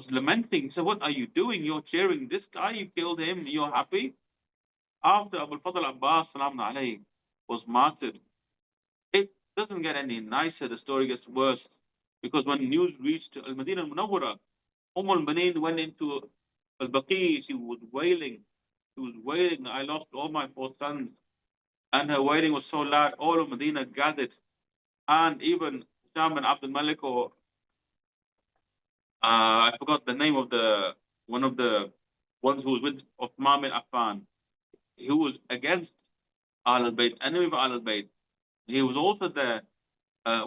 lamenting. He said, "What are you doing? You're cheering this guy. You killed him. You're happy." After Abu Fadl Abbas salam alayhi, was martyred, it doesn't get any nicer. The story gets worse because when news reached Al Madinah Al Munawwara, Al Banin went into Al Baqi. She was wailing. She was wailing. I lost all my 4 sons. And her wailing was so loud, all of Medina gathered. And even Sham bin Abdul Malik, or I forgot the name of the one of the ones who was with Uthman bin Affan, he was against Al Bayt, enemy of Al Bayt. He was also there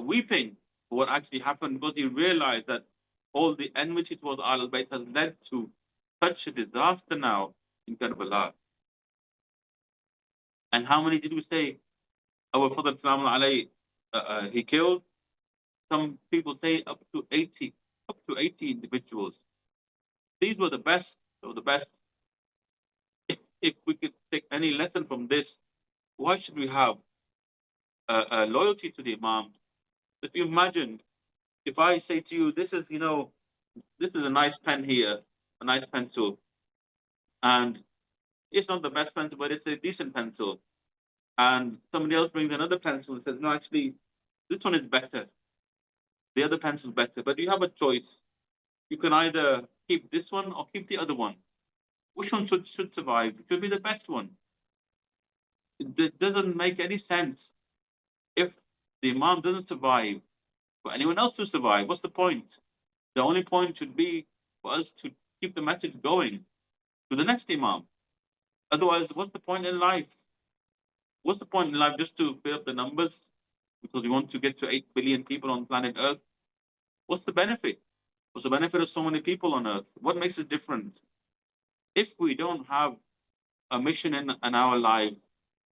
weeping for what actually happened because he realized that all the enmity towards Al Bayt has led to such a disaster now in Karbala. And how many did we say our Prophet he killed? Some people say up to 80 individuals. These were the best. They were the best. If we could take any lesson from this, why should we have loyalty to the Imam? If you imagine, if I say to you, this is a nice pen here, a nice pencil, and it's not the best pencil, but it's a decent pencil. And somebody else brings another pencil and says, no, actually, this one is better. The other pencil is better. But you have a choice. You can either keep this one or keep the other one. Which one should survive? It should be the best one. It doesn't make any sense. If the Imam doesn't survive, for anyone else to survive, what's the point? The only point should be for us to keep the message going to the next Imam. Otherwise, what's the point in life? What's the point in life just to fill up the numbers because we want to get to 8 billion people on planet Earth? What's the benefit? What's the benefit of so many people on Earth? What makes it different? If we don't have a mission in our life,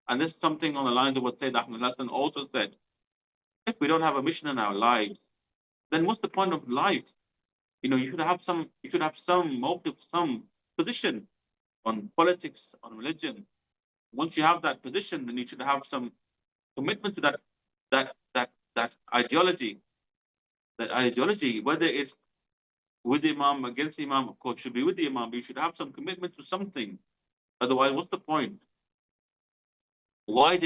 and this is something on the lines of what Sayyid Ahmed Al-Hasan also said, if we don't have a mission in our lives, then what's the point of life? You should have some motive, some position on politics, on religion. Once you have that position, then you should have some commitment to that ideology. That ideology, whether it's with the Imam, against the Imam, of course, should be with the Imam, but you should have some commitment to something. Otherwise, what's the point? Why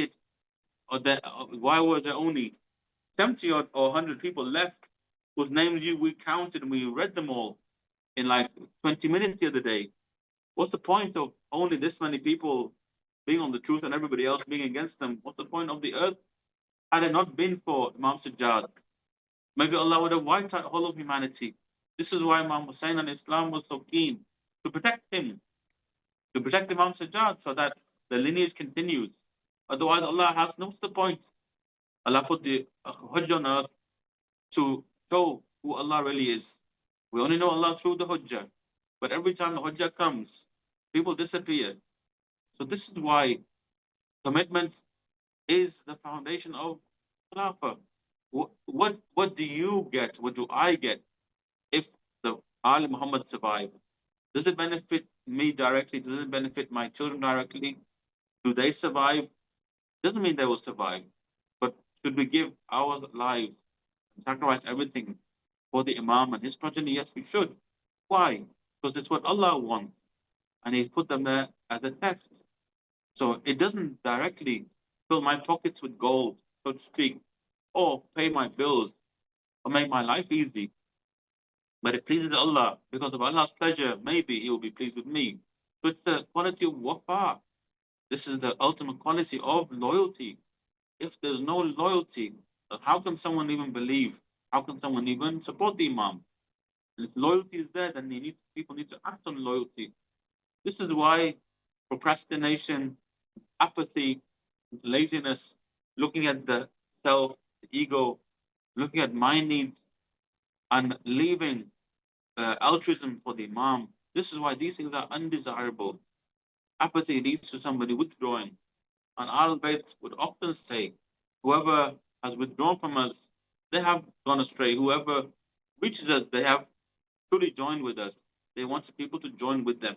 were there only 70 or 100 people left whose names we counted and we read them all in like 20 minutes the other day? What's the point of only this many people being on the truth and everybody else being against them? What's the point of the earth? Had it not been for Imam Sajjad, maybe Allah would have wiped out all of humanity. This is why Imam Hussein and Islam was so keen to protect him, to protect Imam Sajjad so that the lineage continues. Otherwise, Allah has no, what's the point? Allah put the Hujjah on earth to show who Allah really is. We only know Allah through the Hujjah. But every time the Hujjah comes, people disappear. So this is why commitment is the foundation of Khilafah. What do you get? What do I get if the Ali Muhammad survive? Does it benefit me directly? Does it benefit my children directly? Do they survive? Doesn't mean they will survive. But should we give our lives, sacrifice everything for the Imam and his progeny? Yes, we should. Why? Because it's what Allah wants. And He put them there as a test. So it doesn't directly fill my pockets with gold, so to speak, or pay my bills, or make my life easy. But it pleases Allah. Because of Allah's pleasure, maybe He will be pleased with me. So it's the quality of wafa. This is the ultimate quality of loyalty. If there's no loyalty, how can someone even believe? How can someone even support the Imam? And if loyalty is there, then people need to act on loyalty. This is why procrastination, apathy, laziness, looking at the self, the ego, looking at my needs, and leaving altruism for the Imam. This is why these things are undesirable. Apathy leads to somebody withdrawing. And Al-Bayt would often say, whoever has withdrawn from us, they have gone astray. Whoever reaches us, they have truly joined with us. They want people to join with them.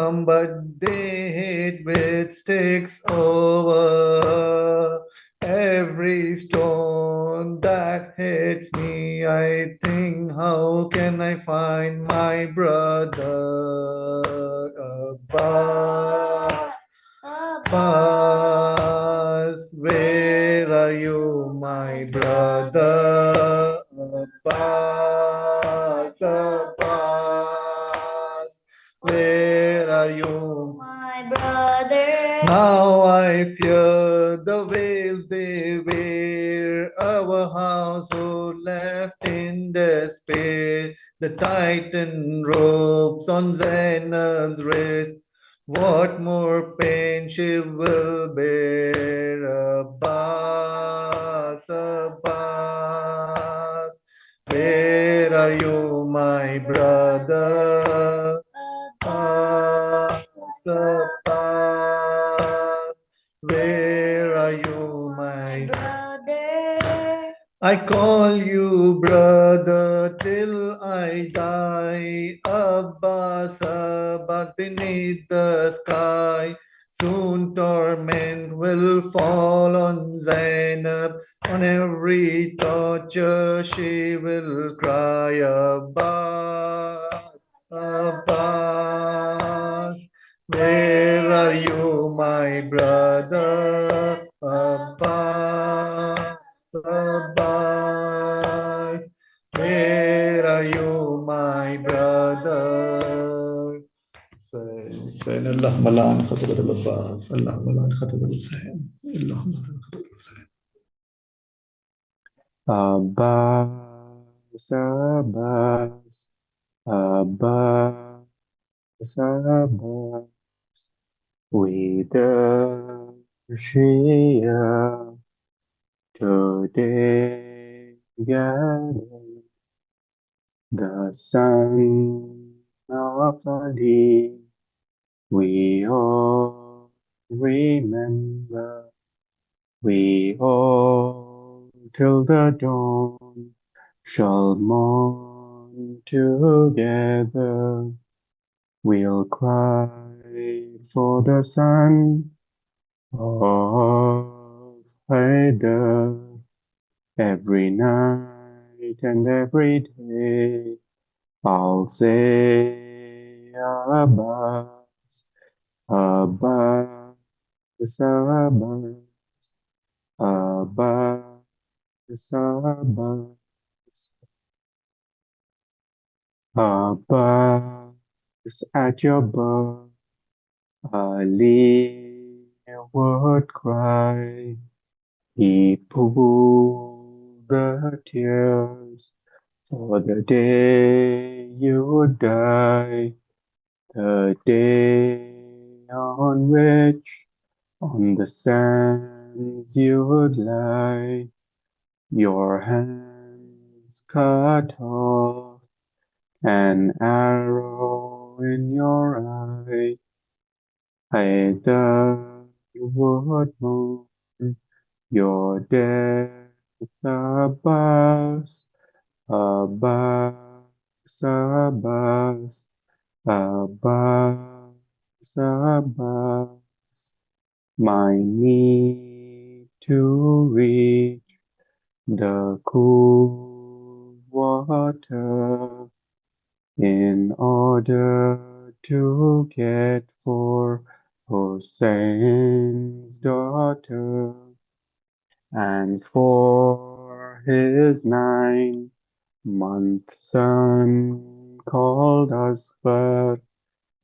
come, but they hit with sticks over every stone that hits me. I think, how can I find my brother? Abbas, Abbas, where are you, my brother? Abbas, Abbas, where are you, my brother? now I fear the waves they wear, our household left in despair. The tightened ropes on Zainab's wrist, what more pain she will bear. Abbas, Abbas, where are you, my brother? Abbas, Abbas, where are you, my brother? I call you brother till I die. Abbas, Abbas, beneath the sky. Soon torment will fall on Zainab. On every torture she will cry. Abbas, Abbas, where are you, my brother? Abbas, Abbas, where are you, my brother? حسين اللهم لعن خطبة العباس اللهم لعن خطبة الحسين اللهم لعن خطبة الحسين. Abbas, Abbas, Abbas, Abbas, we the Shia today gather, the son of Ali, we all remember, we all till the dawn shall mourn together. We'll cry for the son of Haidar every night and every day. I'll say Abbas, Abbas, Abbas, Abbas, Abbas, Abbas, at your birth, Ali would cry. He pulled the tears for the day you would die, the day on which on the sands you would lie, your hands cut off, an arrow in your eye. Haidar would mourn your death, Abbas, Abbas, Abbas, Abbas, Abbas. My need to reach the cool water in order to get for Hussein's daughter and for his 9-month son called Asghar,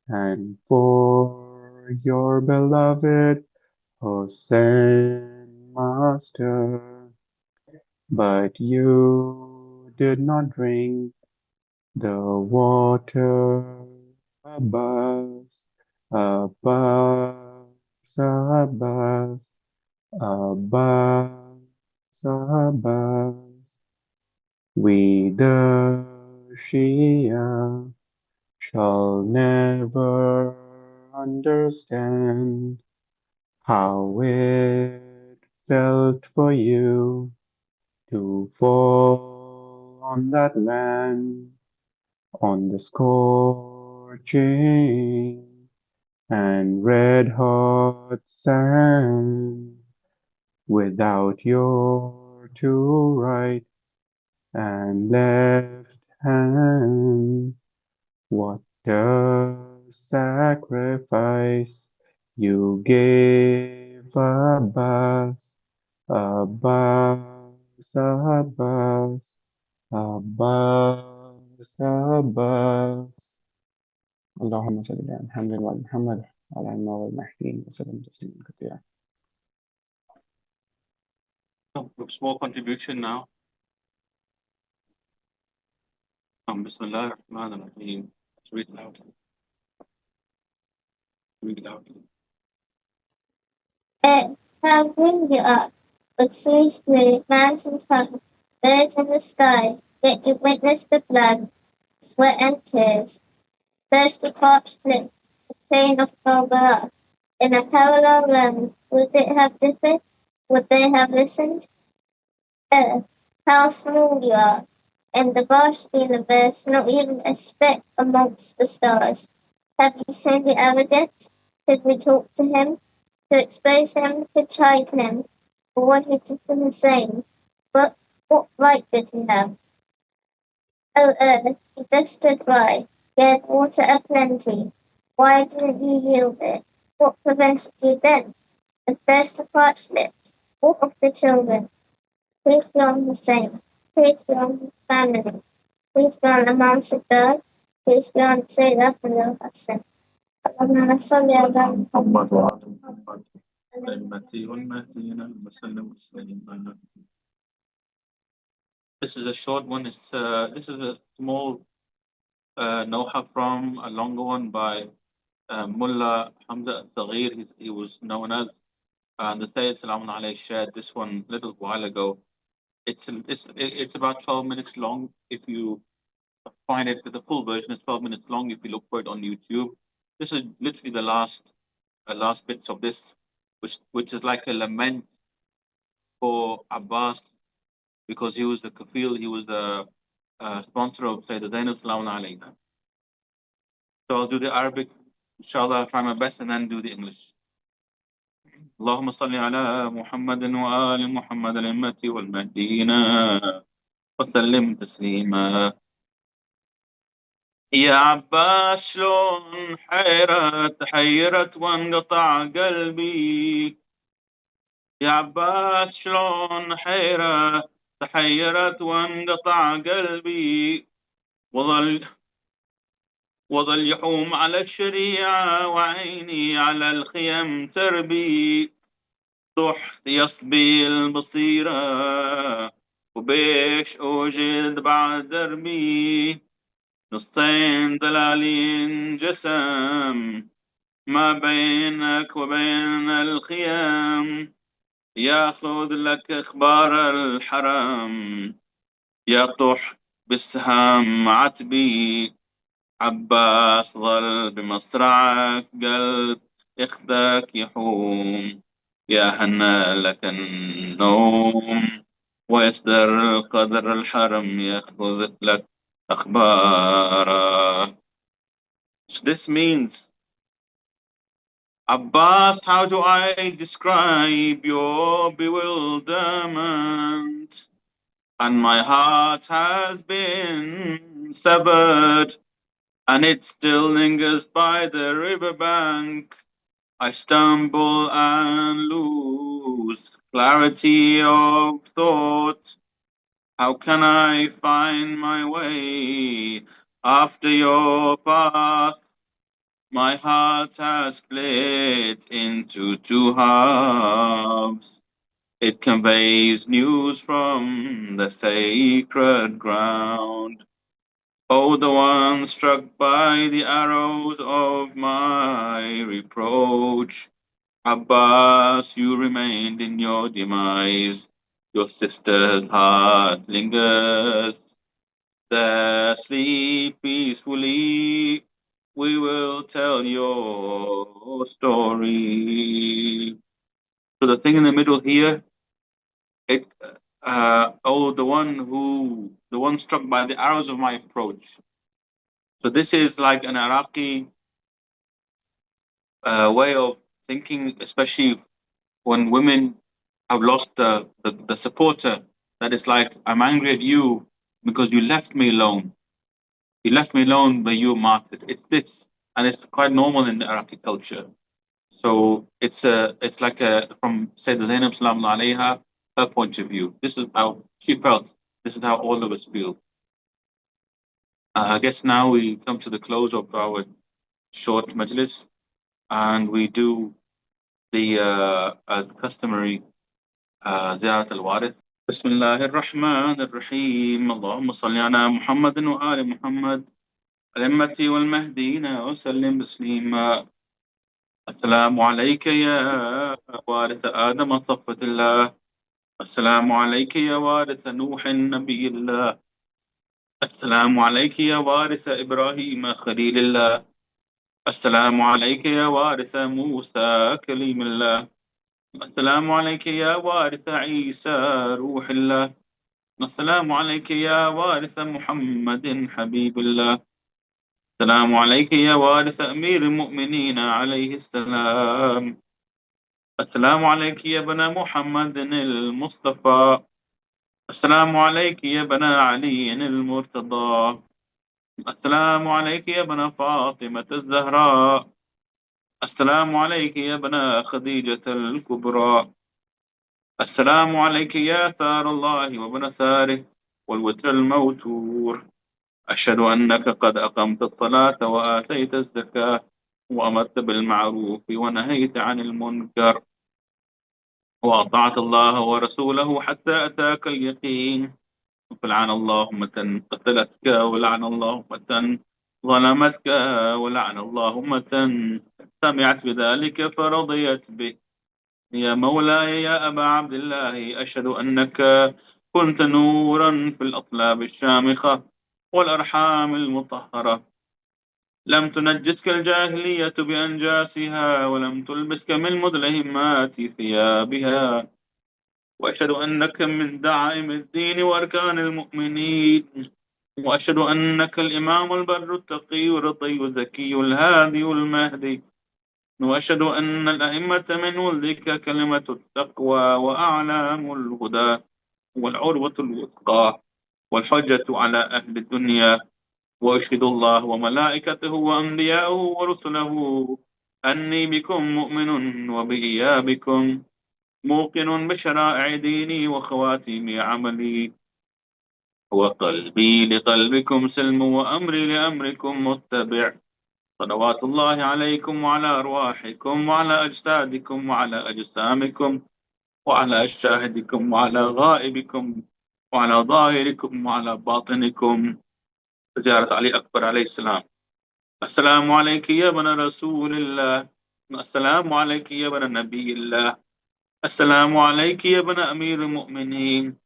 and for your beloved Hussein master. But you did not drink the water, Abbas, Abbas, Abbas, Abbas, Abbas. We the Shia shall never understand how it felt for you to fall on that land, on the scorching and red-hot sand. Without your two right and left hands, what a sacrifice you gave, Abbas, Abbas, Abbas, Abbas, Abbas. اللهم صل على محمد وعلى محمد وعلى آل المهديين وسلم تسليما كثيرا. Small contribution now. Bismillah ar-Rahman ar-Rahim. Let's read loud. Read loudly. How bring you up, with seas blue, mountains hung, birds in the sky, yet you witness the blood, sweat and tears. Thirsty hearts split, the pain of Karbala. In a parallel realm, would it have differed? Would they have listened? Earth, how small you are. In the vast universe, not even a speck amongst the stars. Have you seen the arrogant? Could we talk to him? To expose him, to chide him for what he did to Hussein? But what right did he have? O earth, you just stood by, you had water aplenty. Why didn't you yield it? What prevented you then? The thirst of parched lips. What of the children? Peace be on Hussein. Peace be on his family. Peace be on Imam Siddar. Peace be on Sayyid Ahmed Al-Hasan. اللهم صل على محمد وعلى محمد المهدي والمهديين المسلم والسليم. This is a short one. This is a small noha from a longer one by Mullah Hamza al-Saghir. He was known as the Sayyid Salamun alayhi shared this one a little while ago. It's about 12 minutes long. If you find it, the full version is 12 minutes long. If you look for it on YouTube, this is literally the last bits of this, which is like a lament for Abbas, because he was the kafil, he was the sponsor of Sayyid Zainab Salamun alayhi. So I'll do the Arabic, inshallah, try my best, and then do the English. اللهم صل على محمد وآل محمد الأئمة والمهديين وسلم تسليما. يا عباس شلون حيرت وانقطع قلبي. يا عباس شلون حيرت وانقطع قلبي. وظل يحوم على الشريعة وعيني على الخيم تربي. طحت يصبي البصيرة وبيش أوجد بعد دربي. نصين دلالين جسم ما بينك وبين الخيام. ياخذ لك اخبار الحرم يطح بالسهام عتبي. عباس ظل بمصرعك قلب اخدك يحوم. يا هنا لك النوم ويصدر القدر الحرم ياخذ لك أخباره. So this means, Abbas, how do I describe your bewilderment? And my heart has been severed, and it still lingers by the riverbank. I stumble and lose clarity of thought. How can I find my way after your path? My heart has split into two halves. It conveys news from the sacred ground. Oh, the one struck by the arrows of my reproach. Abbas, you remained in your demise. Your sister's heart lingers. There, sleep peacefully. We will tell your story. So the thing in the middle here, the one struck by the arrows of my approach. So this is like an Iraqi way of thinking, especially when women have lost the supporter. That is like, I'm angry at you because you left me alone. You left me alone when you were martyred. It's this, and it's quite normal in the Iraqi culture. So it's like from Sayyidah Zainab Salam alayha, her point of view. This is how she felt. This is how all of us feel. I guess now we come to the close of our short majlis, and we do the customary زيارة الوارث. بسم الله الرحمن الرحيم. اللهم صل على محمد وآل محمد الأئمة والمهديين وسلم تسليما. السلام عليك يا وارث آدم صفة الله. السلام عليك يا وارث نوح نبي الله. السلام عليك يا وارث إبراهيم خليل الله. السلام عليك يا وارث موسى كليم الله. السلام عليك يا وارث عيسى روح الله. السلام عليك يا وارث محمد حبيب الله. السلام عليك يا وارث أمير المؤمنين عليه السلام. السلام عليك يا ابن محمد المصطفى. السلام عليك يا ابن علي المرتضى. السلام عليك يا ابن فاطمة الزهراء. السلام عليك يا ابن خديجة الكبرى. السلام عليك يا ثار الله وابن ثاره والوتر الموتور. أشهد أنك قد أقمت الصلاة وآتيت الزكاة وأمرت بالمعروف ونهيت عن المنكر وأطعت الله ورسوله حتى أتاك اليقين. فلعن الله أمة قتلتك ولعن الله أمة ظلمتك ولعن الله أمة سمعت بذلك فرضيت به. يا مولاي يا أبا عبد الله أشهد أنك كنت نورا في الأصلاب الشامخة والأرحام المطهرة. لم تنجسك الجاهلية بأنجاسها ولم تلبسك من مدلهمات ثيابها. وأشهد أنك من دعائم الدين وأركان المؤمنين. وأشهد أنك الإمام البر التقي الرضي الزكي الهادي المهدي. وأشهد أن الأئمة من ولدك كلمة التقوى وأعلام الهدى والعروة الوثقى والحجة على أهل الدنيا. وأشهد الله وملائكته وأنبياءه ورسله أني بكم مؤمن وبإيابكم موقن بشرائع ديني وخواتيم عملي. وقلبي لقلبكم سلم وأمري لأمركم متبع. صلوات الله عليكم وعلى أرواحكم وعلى أجسادكم وعلى أجسامكم وعلى شاهدكم وعلى غائبكم وعلى ظاهركم وعلى باطنكم. زيارة علي أكبر عليه السلام. السلام عليك يا ابن رسول الله. السلام عليك يا ابن نبي الله. السلام عليك يا ابن أمير المؤمنين.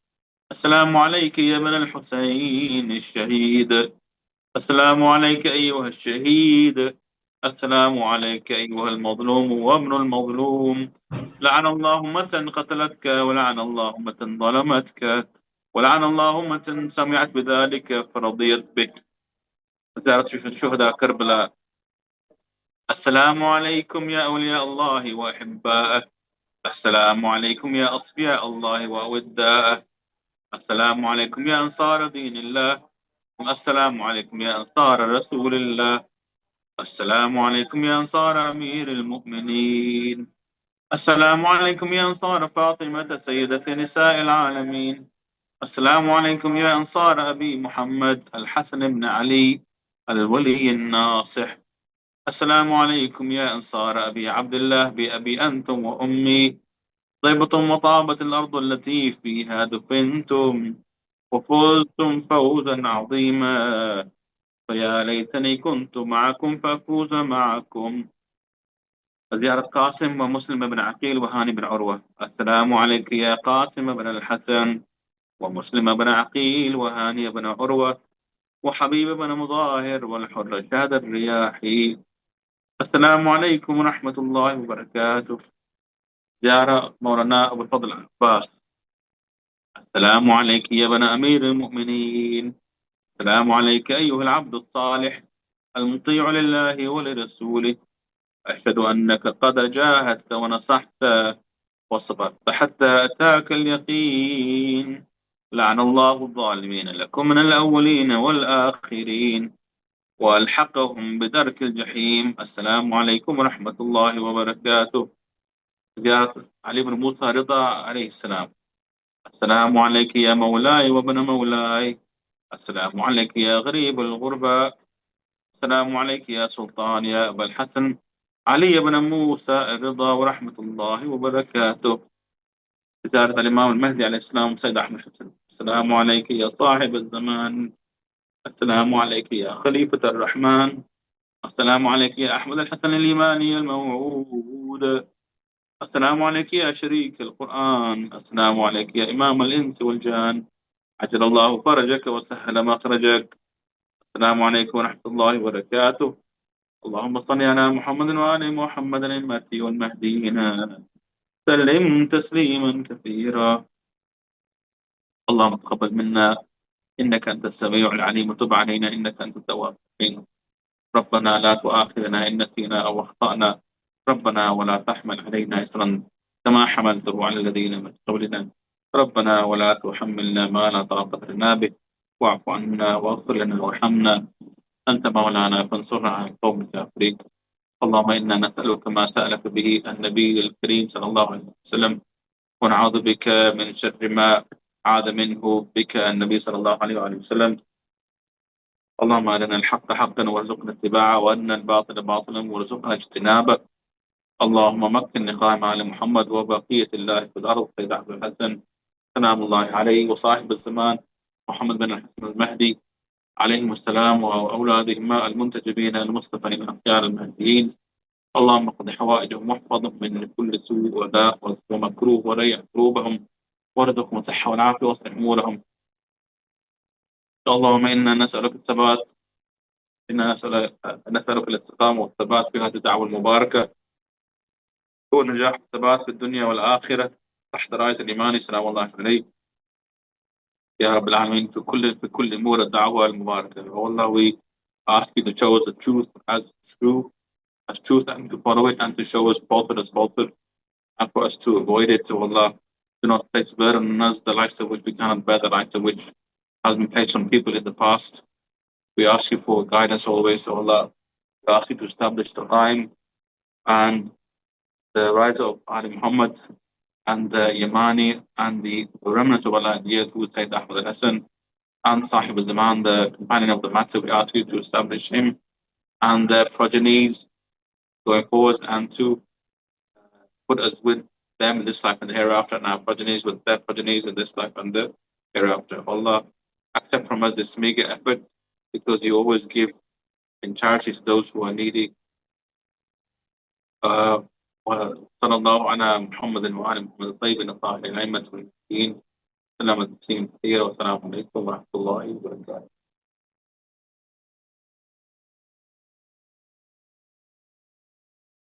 السلام عليك يا ابن الحسين الشهيد. السلام عليك أيها الشهيد. السلام عليك أيها المظلوم وابن المظلوم. لعن الله أمة قتلتك ولعن الله أمة ظلمتك ولعن الله أمة سمعت بذلك فرضيت بك. زيارة شهداء كربلاء. السلام عليكم يا أولياء الله وأحباءه. السلام عليكم يا أصفياء الله وأوداءه. السلام عليكم يا أنصار دين الله. السلام عليكم يا أنصار رسول الله. السلام عليكم يا أنصار أمير المؤمنين. السلام عليكم يا أنصار فاطمة سيدة نساء العالمين. السلام عليكم يا أنصار أبي محمد الحسن بن علي الولي الناصح. السلام عليكم يا أنصار أبي عبد الله بأبي أنتم وأمي. طيبتم وطابت الأرض التي فيها دفنتم وفزتم فوزا عظيما. فيا ليتني كنت معكم فأفوز معكم. زيارة قاسم ومسلم بن عقيل وهاني بن عروة. السلام عليك يا قاسم بن الحسن ومسلم بن عقيل وهاني بن عروة وحبيب بن مظاهر والحر شهد الرياحي. السلام عليكم ورحمة الله وبركاته. زيارة مولانا أبو الفضل العباس. السلام عليك يا ابن أمير المؤمنين. السلام عليك أيها العبد الصالح المطيع لله ولرسوله. أشهد أنك قد جاهدت ونصحت وصبرت حتى أتاك اليقين. لعن الله الظالمين لكم من الأولين والآخرين وألحقهم بدرك الجحيم. السلام عليكم ورحمة الله وبركاته. زيارة علي بن موسى رضا عليه السلام. السلام عليك يا مولاي وابن مولاي. السلام عليك يا غريب الغربة. السلام عليك يا سلطان يا أبا الحسن علي بن موسى الرضا ورحمة الله وبركاته. زيارة الإمام المهدي عليه السلام سيد أحمد الحسن. السلام عليك يا صاحب الزمان. السلام عليك يا خليفة الرحمن. السلام عليك يا أحمد الحسن الإيماني الموعود. السلام عليك يا شريك القرآن. السلام عليك يا إمام الإنس والجان. عجل الله فرجك وسهل مخرجك. السلام عليكم ورحمة الله وبركاته. اللهم صل على محمد وآل محمد المهدي والمهديين. سلم تسليما كثيرا. اللهم تقبل منا إنك أنت السميع العليم وتب علينا إنك أنت التواب الرحيم. ربنا لا تؤاخذنا إن نسينا أو أخطأنا. ربنا ولا تحمل علينا إصرا كما حملته على الذين من قبلنا. ربنا ولا تحملنا ما لا طاقة لنا به. واعف عنا واغفر لنا وارحمنا. أنت مولانا فانصرنا على القوم الكافرين. اللهم إنا نسألك ما سألك به النبي الكريم صلى الله عليه وسلم ونعوذ بك من شر ما عاد منه بك النبي صلى الله عليه وآله وسلم. اللهم أرنا الحق حقا وارزقنا اتباعه وأرنا الباطل باطلا وارزقنا اجتنابه. اللهم مكن لقائم آل محمد وبقية الله في الأرض سيد أحمد الحسن سلام الله عليه وصاحب الزمان محمد بن الحسن المهدي عليهم السلام وأولادهما المنتجبين المصطفين الأخيار المهديين. اللهم اقض حوائجهم واحفظهم من كل سوء وداء ومكروه وريع قلوبهم وارزقهم الصحة والعافية واصلح أمورهم. اللهم إنا نسألك الثبات. إنا نسألك الاستقامة والثبات في هذه الدعوة المباركة والنجاح والثبات في الدنيا والآخرة تحت راية الإيمان سلام الله عليه يا رب العالمين في كل أمور الدعوة المباركة. والله we ask you to show us the truth as truth and to follow it and to show us falsehood as falsehood and for us to avoid it. So Allah, do not place burden on us the likes of which we cannot bear, the likes of which has been placed on people in the past. We ask you for guidance always. So Allah, we ask you to establish the time and the rise of Ali Muhammad and the Yamani and the remnants of Allah here through Sayyid Ahmed Al-Hasan and Sahib al-Zaman, the companion of the Matter. We ask you to establish him and their progenies going forward and to put us with them in this life and the hereafter, and our progenies with their progenies in this life and the hereafter. Allah, accept from us this meager effort because you always give in charity to those who are needy. وصلى الله على محمد وعلى محمد الطيبين الطاهرين الأئمة المهديين. سلام تسليما كثيرا والسلام عليكم ورحمة الله وبركاته.